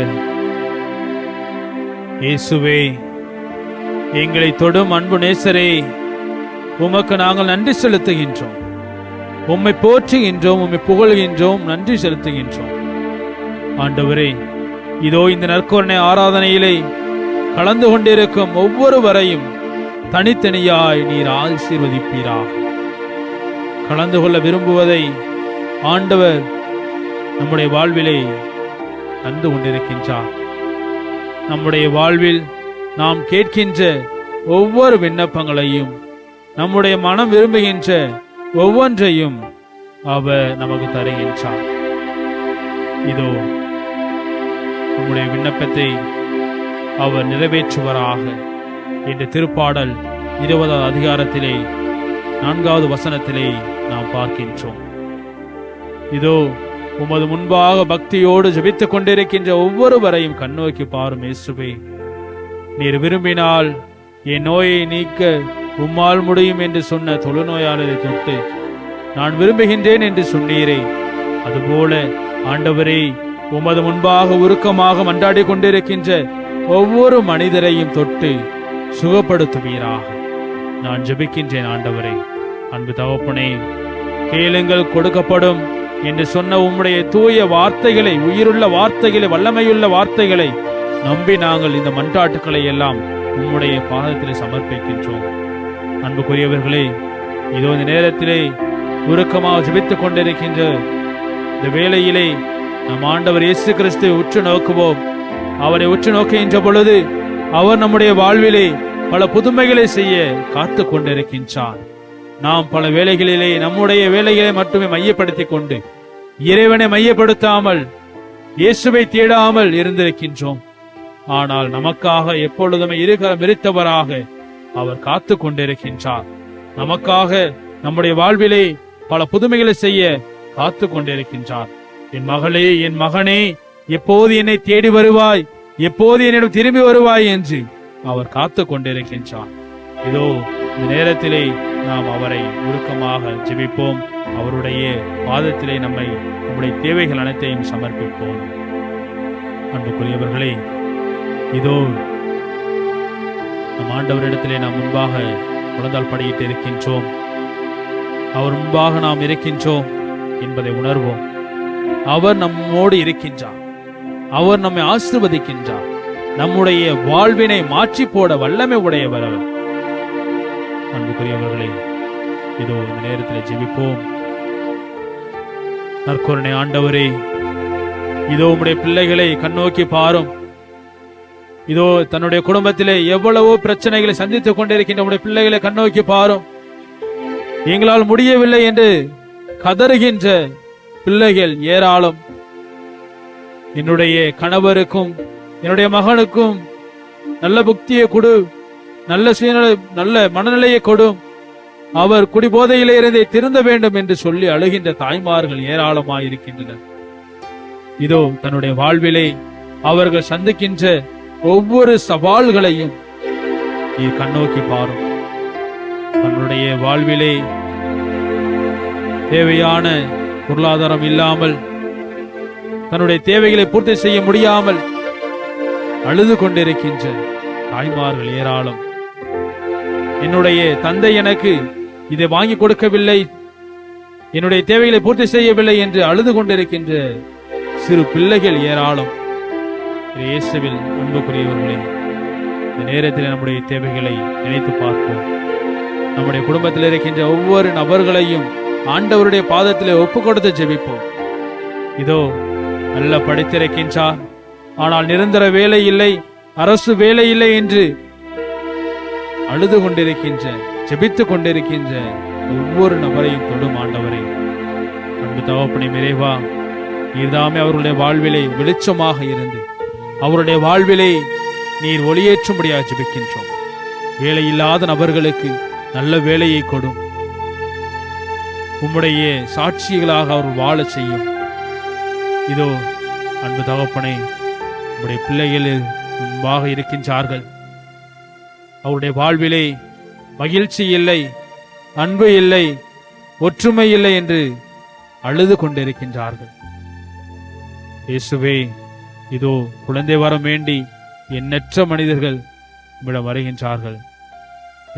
இயேசுவே, எங்களை தொடும் அன்பு நேசரே, உமக்கு நாங்கள் நன்றி செலுத்துகின்றோம். உம்மை போற்றுகின்றோம், உம்மை புகழ்கின்றோம், நன்றி செலுத்துகின்றோம். ஆண்டவரே, இதோ இந்த நற்கருணை ஆராதனையிலே கலந்து கொண்டிருக்கும் ஒவ்வொருவரையும் தனித்தனியாய் நீர் ஆசீர்வதிப்பீராக. கலந்து கொள்ள விரும்புவதை ஆண்டவர் நம்முடைய வாழ்விலே தந்து கொண்டிருக்கின்றார். நம்முடைய வாழ்வில் நாம் கேட்கின்ற ஒவ்வொரு விண்ணப்பங்களையும், நம்முடைய மனம் விரும்புகின்ற ஒவ்வொன்றையும் அவர் நமக்கு தருகின்றார். இதோ நம்முடைய விண்ணப்பத்தை அவர் நிறைவேற்றுவராக என்ற திருப்பாடல் 20வது அதிகாரத்திலே 4வது வசனத்திலே நாம் பார்க்கின்றோம். இதோ உமது முன்பாக பக்தியோடு ஜெபித்துக் கொண்டிருக்கின்ற ஒவ்வொருவரையும் கண்ணோக்கி பாரும். இயேசுவே, நீர் விரும்பினால் என் நோயை நீக்க உம்மால் முடியும் என்று சொன்ன தொழுநோயாளரை தொட்டு நான் விரும்புகின்றேன் என்று சொன்னீரே, அதுபோல ஆண்டவரே, உமது முன்பாக உருக்கமாக மன்றாடி கொண்டிருக்கின்ற ஒவ்வொரு மனிதரையும் தொட்டு சுகப்படுத்துவீராக நான் ஜெபிக்கின்றேன். ஆண்டவரே, அன்பு தகப்பனே, கேளுங்கள் கொடுக்கப்படும் என்று சொன்ன உம்முடைய தூய வார்த்தைகளை, உயிருள்ள வார்த்தைகளை, வல்லமையுள்ள வார்த்தைகளை நம்பி நாங்கள் இந்த மன்றாட்டுக்களை எல்லாம் உம்முடைய பாதத்திலே சமர்ப்பிக்கின்றோம். அன்புக்குரியவர்களே, இதோ இந்த நேரத்திலே உருக்கமாக ஜெபித்துக் கொண்டிருக்கின்ற இந்த வேளையிலே நம் ஆண்டவர் இயேசு கிறிஸ்துவை உற்று நோக்குவோம். அவரை உற்று நோக்குகின்ற பொழுது அவர் நம்முடைய வாழ்விலே பல புதுமைகளை செய்ய காத்து கொண்டிருக்கின்றார். நாம் பல வேளைகளிலே நம்முடைய வேலைகளை மட்டுமே மையப்படுத்திக் கொண்டு இறைவனை மையப்படுத்தாமல் இயேசுவை தேடாமல் இருந்திருக்கின்றோம். ஆனால் நமக்காக எப்பொழுதுமே இருகரம் விரித்தவராக அவர் காத்து கொண்டிருக்கின்றார். நமக்காக நம்முடைய வாழ்விலே பல புதுமைகளை செய்ய காத்து கொண்டிருக்கின்றார். என் மகளே, என் மகனே, எப்போது என்னை தேடி வருவாய், எப்போது என்னிடம் திரும்பி வருவாய் என்று அவர் காத்து கொண்டிருக்கின்றார். இதோ இந்த நேரத்திலே நாம் அவரை உருக்கமாக ஜெபிப்போம். அவருடைய பாதத்திலே நம்முடைய தேவைகள் அனைத்தையும் சமர்ப்பிப்போம். அன்புக்குரியவர்களே, இதோ நம் ஆண்டவரிடத்திலே நாம் முன்பாக முழந்தால் படியிட்டு இருக்கின்றோம். அவர் முன்பாக நாம் இருக்கின்றோம் என்பதை உணர்வோம். அவர் நம்மோடு இருக்கின்றார். அவர் நம்மை ஆசீர்வதிக்கின்றார். நம்முடைய வாழ்வினை மாற்றி போட வல்லமை உடையவர் அவர். அன்புக்குரியவர்களே, இதோ இந்த நேரத்தில் ஜெபிப்போம். நற்கருணை ஆண்டவரே, இதோ உம்முடைய பிள்ளைகளை கண்ணோக்கி பாரும். இதோ தன்னுடைய குடும்பத்திலே எவ்வளவோ பிரச்சனைகளை சந்தித்துக் கொண்டிருக்கின்ற உம்முடைய பிள்ளைகளை கண்ணோக்கி பாரும். எங்களால் முடியவில்லை என்று கதறுகின்ற பிள்ளைகள் ஏராளம். என்னுடைய கணவருக்கும் என்னுடைய மகனுக்கும் நல்ல புக்தியை கொடு, நல்ல மனநிலையை கொடும், அவர் குடிபோதையிலே இருந்தே திருந்த வேண்டும் என்று சொல்லி அழுகின்ற தாய்மார்கள் ஏராளமாயிருக்கின்றனர். இதோ தன்னுடைய வாழ்விலே அவர்கள் சந்திக்கின்ற ஒவ்வொரு சவால்களையும் நீ கண்ணோக்கி பாரும். தன்னுடைய வாழ்விலே தேவையான பொருளாதாரம் இல்லாமல், தன்னுடைய தேவைகளை பூர்த்தி செய்ய முடியாமல் அழுது கொண்டிருக்கின்ற தாய்மார்கள் ஏராளம். என்னுடைய தந்தை எனக்கு இதை வாங்கி கொடுக்கவில்லை, என்னுடைய தேவைகளை பூர்த்தி செய்யவில்லை என்று அழுது கொண்டிருக்கின்ற சிறு பிள்ளைகள் ஏராளம். இயேசுவில் அன்புக்குரியவர்களே, இந்த நேரத்தில் நம்முடைய தேவைகளை நினைத்து பார்ப்போம். நம்முடைய குடும்பத்தில் இருக்கின்ற ஒவ்வொரு நபர்களையும் ஆண்டவருடைய பாதத்திலே ஒப்பு கொடுத்து ஜெபிப்போம். இதோ நல்ல படித்திருக்கின்றார், ஆனால் நிரந்தர வேலை இல்லை, அரசு வேலை இல்லை என்று அழுது கொண்டிருக்கின்ற, ஜெபித்துக் கொண்டிருக்கின்ற ஒவ்வொரு நபரையும் தொடும் ஆண்டவரை. அன்பு தகப்பனே, இறைவா, நீர்தாமே அவருடைய வாழ்விலே வெளிச்சமாக இருந்து அவருடைய வாழ்விலே நீர் ஒளியேற்றும்படியாக ஜெபிக்கின்றோம். வேலை இல்லாத நபர்களுக்கு நல்ல வேலையை கொடும். உம்முடைய சாட்சிகளாக அவர் வாழ செய்யும். இதோ அன்பு தகப்பனே, உம்முடைய பிள்ளைகள் முன்பாக இருக்கின்றார்கள். அவருடைய வாழ்விலே மகிழ்ச்சி இல்லை, அன்பு இல்லை, ஒற்றுமை இல்லை என்று அழுது கொண்டிருக்கின்றார்கள். இயேசுவே, இதோ குழந்தை வரம் வேண்டி எண்ணற்ற மனிதர்கள் இவ்விடம் வருகின்றார்கள்.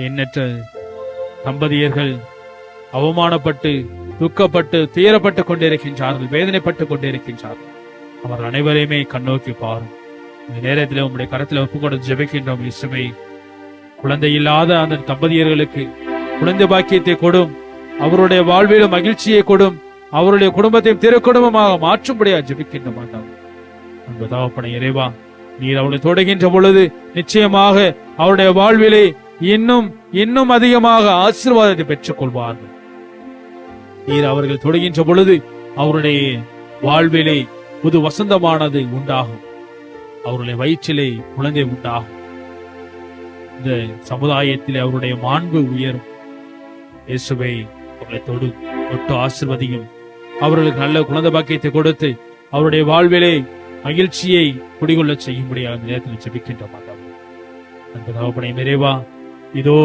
எண்ணற்ற தம்பதியர்கள் அவமானப்பட்டு, துக்கப்பட்டு, துயரப்பட்டு கொண்டிருக்கின்றார்கள், வேதனைப்பட்டு கொண்டிருக்கின்றார்கள். அவர்கள் அனைவரையுமே கண்ணோக்கி பாரும். இந்த நேரத்தில் உங்களுடைய கரத்தில் ஒப்பு கொடுத்து ஜெபிக்கின்றோம். இயேசுவே, குழந்தை இல்லாத அந்த தம்பதியர்களுக்கு குழந்தை பாக்கியத்தை கொடும், அவருடைய வாழ்விலும் மகிழ்ச்சியை கொடும், அவருடைய குடும்பத்தையும் திருக்குடும்பமாக மாற்றும்படியாக ஜெபிக்கின்ற மாட்டாங்க. அன்பு தகப்பனே, இறைவா, நீர் அவளை தொடுகின்ற பொழுது நிச்சயமாக அவருடைய வாழ்விலே இன்னும் அதிகமாக ஆசீர்வாதத்தை பெற்றுக் கொள்வார்கள். நீர் அவர்கள் தொடுகின்ற பொழுது அவருடைய வாழ்விலே புது வசந்தமானது உண்டாகும். அவருடைய வயிற்றிலே குழந்தை உண்டாகும். இந்த சமுதாயத்திலே அவருடைய மாண்பு உயரும். இயேசுவே, அவர்களை தொட்டு ஆசீர்வதியும். அவர்களுக்கு நல்ல குழந்தை பாக்கியத்தை கொடுத்து அவருடைய வாழ்விலே மகிழ்ச்சியை குடிகொள்ள செய்யும்படியாக நேரத்தில் ஜெபிக்கின்ற மாட்டாங்க. அன்பு தகப்பனே, இறைவா, இதோ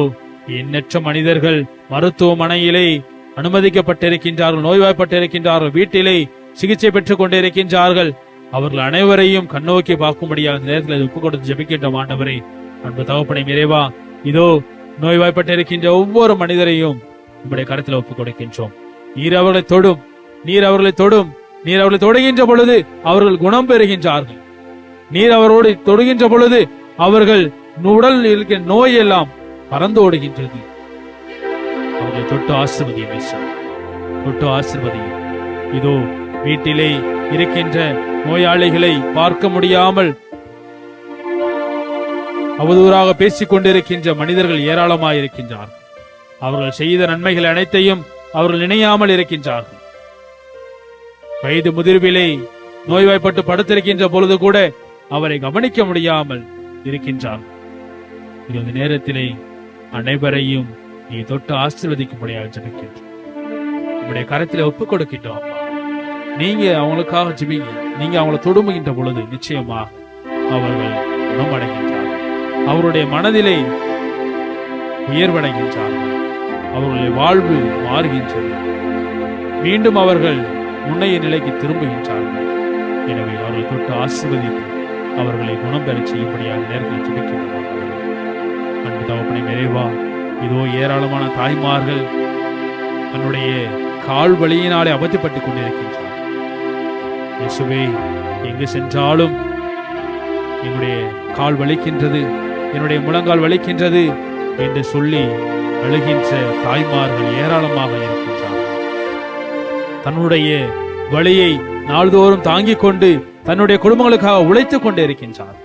எண்ணற்ற மனிதர்கள் மருத்துவமனையிலே அனுமதிக்கப்பட்டிருக்கின்றார்கள், நோய்வாய்ப்பட்டிருக்கின்றார்கள், வீட்டிலே சிகிச்சை பெற்றுக் கொண்டிருக்கின்றார்கள். அவர்கள் அனைவரையும் கண்ணோக்கி பார்க்கும்படியாக நேரத்தில் ஒப்புக் கொடுத்து ஜெபிக்கின்ற ஆண்டவரே. அன்பு தகப்பனே, இறைவா, இதோ நோய்வாய்ப்பட்டிருக்கின்ற ஒவ்வொரு மனிதரையும் உங்களுடைய கருத்தில் ஒப்புக் கொடுக்கின்றோம். நீர் அவர்களை தொடும், நீர் அவர்களை தொடும். நீர் அவர்களை தொடுகின்ற பொழுது அவர்கள் குணம் பெறுகின்றார்கள். நீர் அவரோடு தொடுகின்ற பொழுது அவர்கள் உடல் இருக்கிற நோய் எல்லாம் பறந்து ஓடுகின்றது. அவர்களை தொட்டு ஆசீர்வதியும், தொட்டு ஆசீர்வதியும். இதோ வீட்டிலே இருக்கின்ற நோயாளிகளை பார்க்க முடியாமல் அவதூறாக பேசிக் கொண்டிருக்கின்ற மனிதர்கள் ஏராளமாயிருக்கின்றார்கள். அவர்கள் செய்த நன்மைகள் அனைத்தையும் அவர்கள் நினையாமல் இருக்கின்றார்கள். வயது முதிர்விலே நோய்வாய்ப்பட்டு படுத்திருக்கின்ற பொழுது கூட அவரை கவனிக்க முடியாமல் இருக்கின்றார்கள். இந்த நேரத்திலே அனைவரையும் நீ தொட்டு ஆசீர்வதிக்கும்படியாக ஜெபிக்கின்றோம். உங்களுடைய கரத்திலே ஒப்புக் கொடுக்கின்றோம். நீங்க அவங்களுக்காக ஜெபிங்க. நீங்க அவங்களை தொடுமுகின்ற பொழுது நிச்சயமாக அவர்கள் குணமடைகின்றார்கள். அவருடைய மனதிலே உயர்வடைகின்றார்கள். அவர்களுடைய வாழ்வு மாறுகின்றது. மீண்டும் அவர்கள் முன்னைய நிலைக்கு திரும்புகின்றார்கள். எனவே அவர்களை தொட்டு ஆசீர்வதித்து அவர்களை குணம் பெறச் செய்யும்படியாக நேரத்தில் ஜெபிக்கின்றோம். அன்பு தகப்பனே, நிறைவா இதோ ஏராளமான தாய்மார்கள் தன்னுடைய கால் வலியினாலே அவதிப்பட்டுக் கொண்டிருக்கின்றார். இயேசுவே, எங்கு சென்றாலும் என்னுடைய கால் வலிக்கின்றது, என்னுடைய முழங்கால் வலிக்கின்றது என்று சொல்லி அழுகின்ற தாய்மார்கள் ஏராளமாக இருக்கின்றார்கள். தன்னுடைய வலியை நாள்தோறும் தாங்கிக் கொண்டு தன்னுடைய குடும்பங்களுக்காக உழைத்துக் கொண்டே இருக்கின்றார்.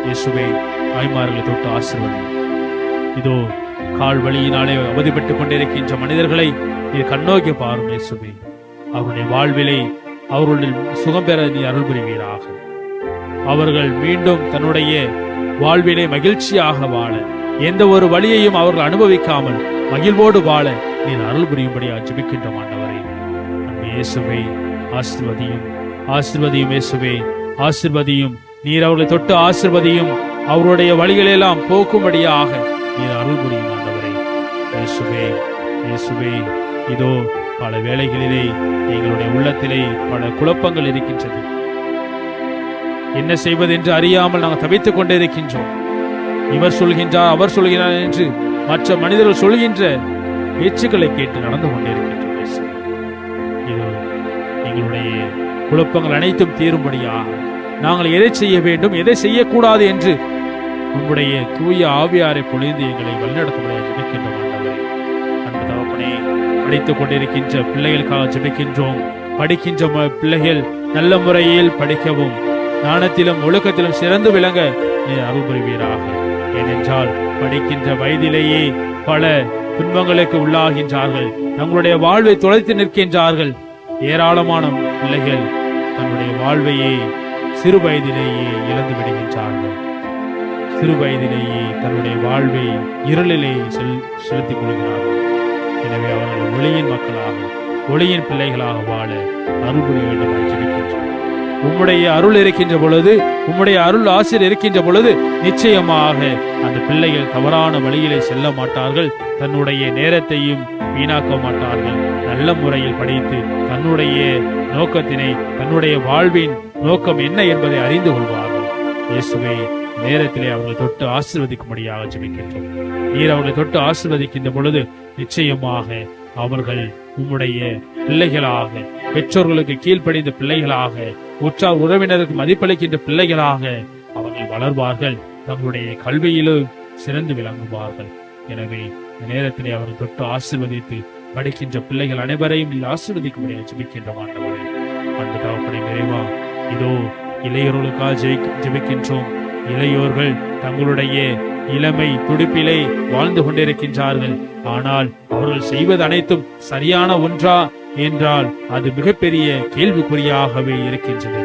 இயேசுவே, தாய்மார்களை தொட்டு ஆசீர்வதி. இதோ கால் வலியினாலே அவதிப்பட்டுக் கொண்டிருக்கின்ற மனிதர்களை நீ கண்ணோக்கி பாரும். இயேசுவே, அவருடைய வாழ்விலை அவர்களுடைய சுகம் பெற நீ அருள் புரிவீராக. அவர்கள் மீண்டும் தன்னுடைய வாழ்விலை மகிழ்ச்சியாக வாழ, எந்த ஒரு வழியையும் அவர்கள் அனுபவிக்காமல் மகிழ்வோடு வாழ நீர் அருள் புரியும்படியாக ஜெபிக்கின்றோம். ஆண்டவரே, அன்பு இயேசுவே, ஆசீர்வதியும் ஆசீர்வதியும். இயேசுவே, ஆசீர்வதியும். நீர் அவர்களை தொட்டு ஆசீர்வதியும். அவருடைய வழிகளெல்லாம் போக்கும்படியாக நீர் அருள் புரியும். ஆண்டவரே, இயேசுவே, இயேசுவே, இதோ பல வேளைகளிலே எங்களுடைய உள்ளத்திலே பல குழப்பங்கள் இருக்கின்றது. என்ன செய்வது என்று அறியாமல் நாங்கள் தவித்துக் கொண்டே இருக்கின்றோம். இவர் சொல்கின்றார், அவர் சொல்கிறார் என்று மற்ற மனிதர்கள் சொல்கின்ற பேச்சுக்களை கேட்டு நடந்து கொண்டிருக்கின்றோம். இது எங்களுடைய குழப்பங்கள் அனைத்தும் தீரும்படியாக நாங்கள் எதை செய்ய வேண்டும், எதை செய்யக்கூடாது என்று உங்களுடைய தூய ஆவியாரை பொழிந்து எங்களை வழிநடத்தும்படியாக ஜெபிக்கின்றோம். ஆண்டவரே, அன்பு தகப்பனே, படித்துக் கொண்டிருக்கின்ற பிள்ளைகளுக்காக ஜெபிக்கின்றோம். படிக்கின்ற பிள்ளைகள் நல்ல முறையில் படிக்கவும், ஞானத்திலும் ஒழுக்கத்திலும் சிறந்து விளங்க நீர் அருள் புரிவீராக. ஏனென்றால் படிக்கின்ற வயதிலேயே பல துன்பங்களுக்கு உள்ளாகின்றார்கள். தங்களுடைய வாழ்வை தொலைத்து நிற்கின்றார்கள். ஏராளமான பிள்ளைகள் தன்னுடைய வாழ்வையே சிறு வயதிலேயே இழந்து விடுகின்றார்கள். சிறு வயதிலேயே தன்னுடைய வாழ்வை இருளிலே செலுத்திக் கொள்கிறார்கள். எனவே அவர்கள் ஒளியின் மக்களாக, ஒளியின் பிள்ளைகளாக வாழ அருள் புரிய வேண்டும் என்று ஜெபிக்கின்றோம். உம்முடைய அருள் இருக்கின்ற பொழுது, உம்முடைய அருள் ஆசிரியர் இருக்கின்ற பொழுது நிச்சயமாக அந்த பிள்ளைகள் தவறான வழியிலே செல்ல மாட்டார்கள். தன்னுடைய நேரத்தையும் வீணாக்க மாட்டார்கள். நல்ல முறையில் படித்து தன்னுடைய நோக்கத்தினை, தன்னுடைய வாழ்வின் நோக்கம் என்ன என்பதை அறிந்து கொள்வார்கள். இயேசுவே, நேரத்திலே அவர்களை தொட்டு ஆசீர்வதிக்கும்படியாக ஜெபிக்கின்றோம். நீர் அவர்களை தொட்டு ஆசீர்வதிக்கின்ற பொழுது நிச்சயமாக அவர்கள் உம்முடைய பிள்ளைகளாக, பெற்றோர்களுக்கு கீழ்ப்படிந்த பிள்ளைகளாக, உற்றார் உறவினருக்கு மதிப்பளிக்கின்ற பிள்ளைகளாக அவர்கள் வளர்வார்கள். தங்களுடைய கல்வியிலும் சிறந்து விளங்குவார்கள். எனவே இந்த நேரத்திலே அவர்கள் தொட்டு ஆசீர்வதித்து படிக்கின்ற பிள்ளைகள் அனைவரையும் நீர் ஆசீர்வதிக்கும்படியாக ஜெபிக்கின்றோம். ஆண்டவரே, அன்பு தகப்பனே, நிறைவா இதோ இளையோர்களுக்காக ஜெபிக்கின்றோம். இளையோர்கள் தங்களுடைய இளமை துடிப்பிலே வாழ்ந்து கொண்டிருக்கின்றார்கள். ஆனால் அவர்கள் செய்வது அனைத்தும் சரியான ஒன்றா என்றால் அது மிகப்பெரிய கேள்விக்குறியாகவே இருக்கின்றது.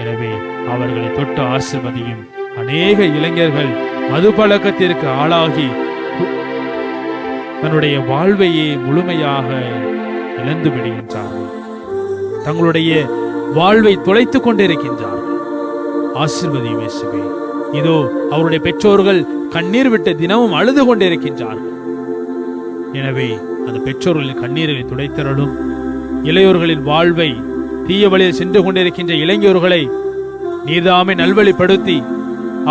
எனவே அவர்களை தொட்டு ஆசீர்வதியும். அநேக இளைஞர்கள் மது பழக்கத்திற்கு ஆளாகி தன்னுடைய வாழ்வையே முழுமையாக இழந்து விடுகின்றார்கள். தங்களுடைய வாழ்வை தொலைத்துக் கொண்டிருக்கின்றார்கள். ஆசீர்வதியும் இயேசுவே. இதோ அவருடைய பெற்றோர்கள் கண்ணீர் விட்டு தினமும் அழுது கொண்டிருக்கின்றார்கள். எனவே அந்த பெற்றோர்களின் கண்ணீரை துடைத்தரலும். இளையோர்களின் வாழ்வை தீய வழியில் சென்று கொண்டிருக்கின்ற இளைஞர்களை நீதாமே நல்வழிப்படுத்தி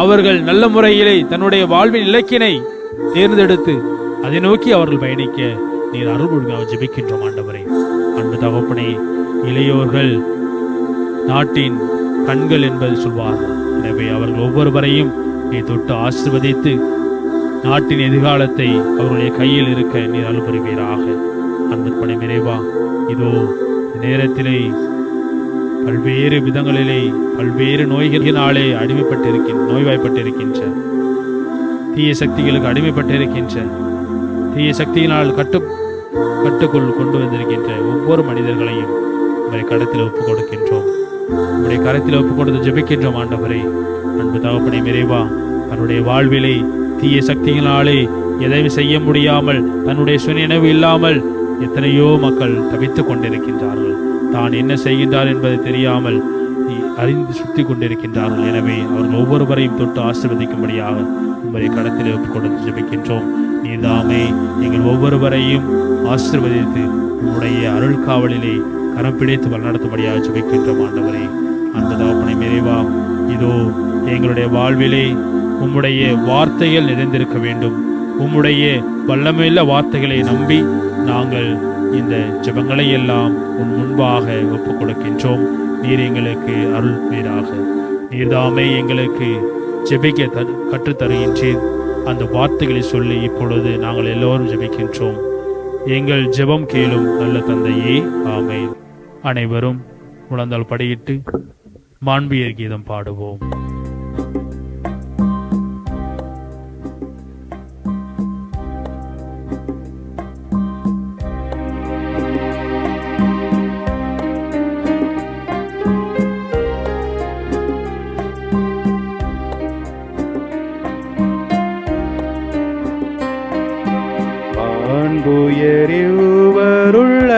அவர்கள் நல்ல முறையிலே தன்னுடைய வாழ்வின் இலக்கினை தேர்ந்தெடுத்து அதை நோக்கி அவர்கள் பயணிக்க நீர் அருள்புரியாக ஜெபிக்கின்றோம். ஆண்டவரே, அன்பு தகப்பனே, இளையோர்கள் நாட்டின் கண்கள் என்பது சொல்வார்கள். எனவே அவர்கள் ஒவ்வொருவரையும் நீ தொட்டு ஆசீர்வதித்து நாட்டின் எதிர்காலத்தை அவருடைய கையில் இருக்க நீர் அருள் புரிவீராக. அன்பு பணி நிறைவா இதோ நேரத்திலே பல்வேறு விதங்களிலே பல்வேறு நோய்களினாலே நோய்வாய்ப்பட்டிருக்கின்ற தீய சக்திகளுக்கு அடிமைப்பட்டிருக்கின்ற தீய சக்தியினால் கட்டுக்குள் கொண்டு வந்திருக்கின்ற ஒவ்வொரு மனிதர்களையும் உங்களுடைய கரத்தில் ஒப்புக் கொடுக்கின்றோம். உங்களுடைய கரத்தில் ஒப்புக் கொடுத்து ஜெபிக்கின்றோம். ஆண்டவரே, அன்பு தகப்பனே, நிறைவா தன்னுடைய வாழ்விலே தீய சக்தியினாலே எதையும் செய்ய முடியாமல் தன்னுடைய சுயநினைவு இல்லாமல் எத்தனையோ மக்கள் தவித்துக் கொண்டிருக்கின்றார்கள். தான் என்ன செய்கின்றார் என்பதை தெரியாமல் அறிந்து சுத்தி கொண்டிருக்கின்றார்கள். எனவே அவர்கள் ஒவ்வொருவரையும் தொட்டு ஆசீர்வதிக்கும்படியாக உங்களுடைய கரத்தில் ஒப்புக் கொடுத்து ஜெபிக்கின்றோம். நீர்தாமே எங்கள் ஒவ்வொருவரையும் ஆசீர்வதித்து உம்முடைய அருள் காவலிலே கரம் பிடித்து வழிநடத்தும்படியாக ஜெபிக்கின்றோம் ஆண்டவரே. அந்த தகப்பனை நிறைவா இதோ எங்களுடைய வாழ்விலே உம்முடைய வார்த்தைகள் நிறைந்திருக்க வேண்டும். உம்முடைய வல்லமையுள்ள வார்த்தைகளை நம்பி நாங்கள் இந்த ஜெபங்களை எல்லாம் உன் முன்பாக ஒப்புக் கொடுக்கின்றோம். நீர் எங்களுக்கு அருள் நீராக. நீர்தாமே எங்களுக்கு ஜெபிக்க கற்றுத்தருகின்றீர். அந்த வார்த்தைகளை சொல்லி இப்பொழுது நாங்கள் எல்லோரும் ஜெபிக்கின்றோம். எங்கள் ஜெபம் கேளும் நல்ல தந்தையே, ஆமென். அனைவரும் முழந்தால் படியிட்டு மாண்பியர் கீதம் பாடுவோம்.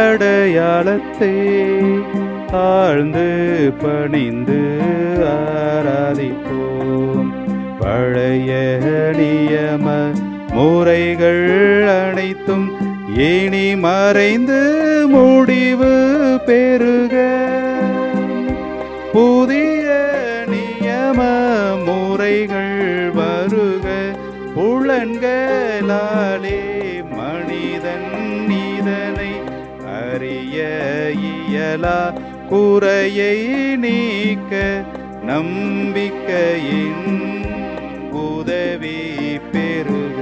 அன்புயரிவருள்ளடையாளத்தை தாழ்ந்து பணிந்து ஆராதிப்போம். பழைய நியம முறைகள் அனைத்தும் இனி மறைந்து முடிவு பெறுக. புதிய நியம முறைகள் வருக. புலன்களாலே மனிதன் இதனை அறிய இயலா. குறையை நீக்க நம்பிக்கையின் உதவி பெறுக.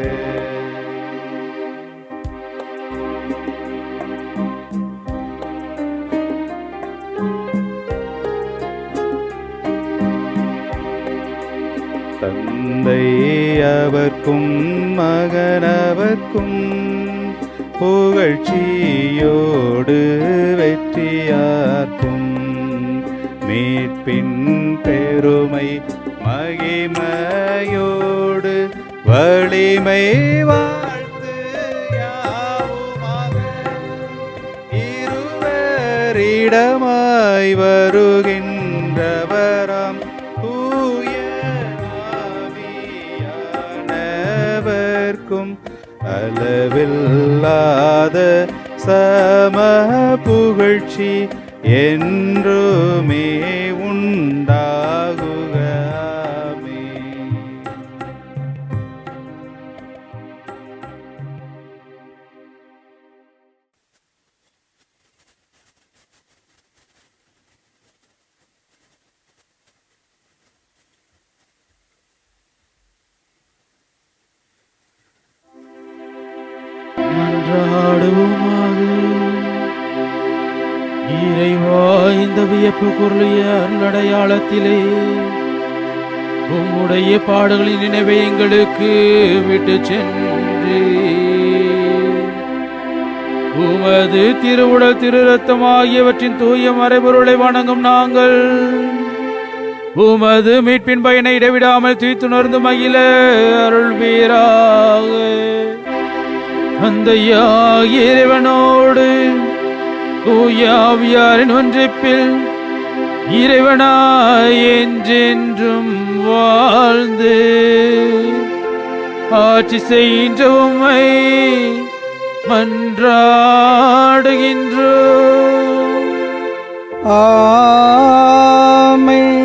தந்தை அவர்க்கும் மகனவர்க்கும் புகழ்ச்சியோடு வெற்றியார்க்கும் மீட்பின் பெருமை மகிமையோடு வலிமை வாழ்த்து யாவுமாக. இருவரிடமாய் வருகின்றவராம் தூய ஆவியானவர்க்கும் அளவில்லாத சம புகழ்ச்சி என்றுமே உண்டாகுக. ஆமென். மன்றாடுவோமாக. இறைவா, இந்த வியப்பு குரலிய அருளடையாளத்திலே உம்முடைய பாடுகளின் நினைவை எங்களுக்கு விட்டு சென்று உமது திருவுடல் திரு ரத்தம் ஆகியவற்றின் தூய மறைபொருளை வணங்கும் நாங்கள் உமது மீட்பின் பயனை இடைவிடாமல் தூய்த்துணர்ந்து மகிழ அருள்வீராக. தந்தையாகிய இறைவனோடு தூய ஆவியாரின் ஒன்றிப்பில் இறைவனாய் என்றென்றும் வாழ்ந்து ஆட்சி செய்கின்ற உம்மை மன்றாடுகின்றோம். ஆமென்.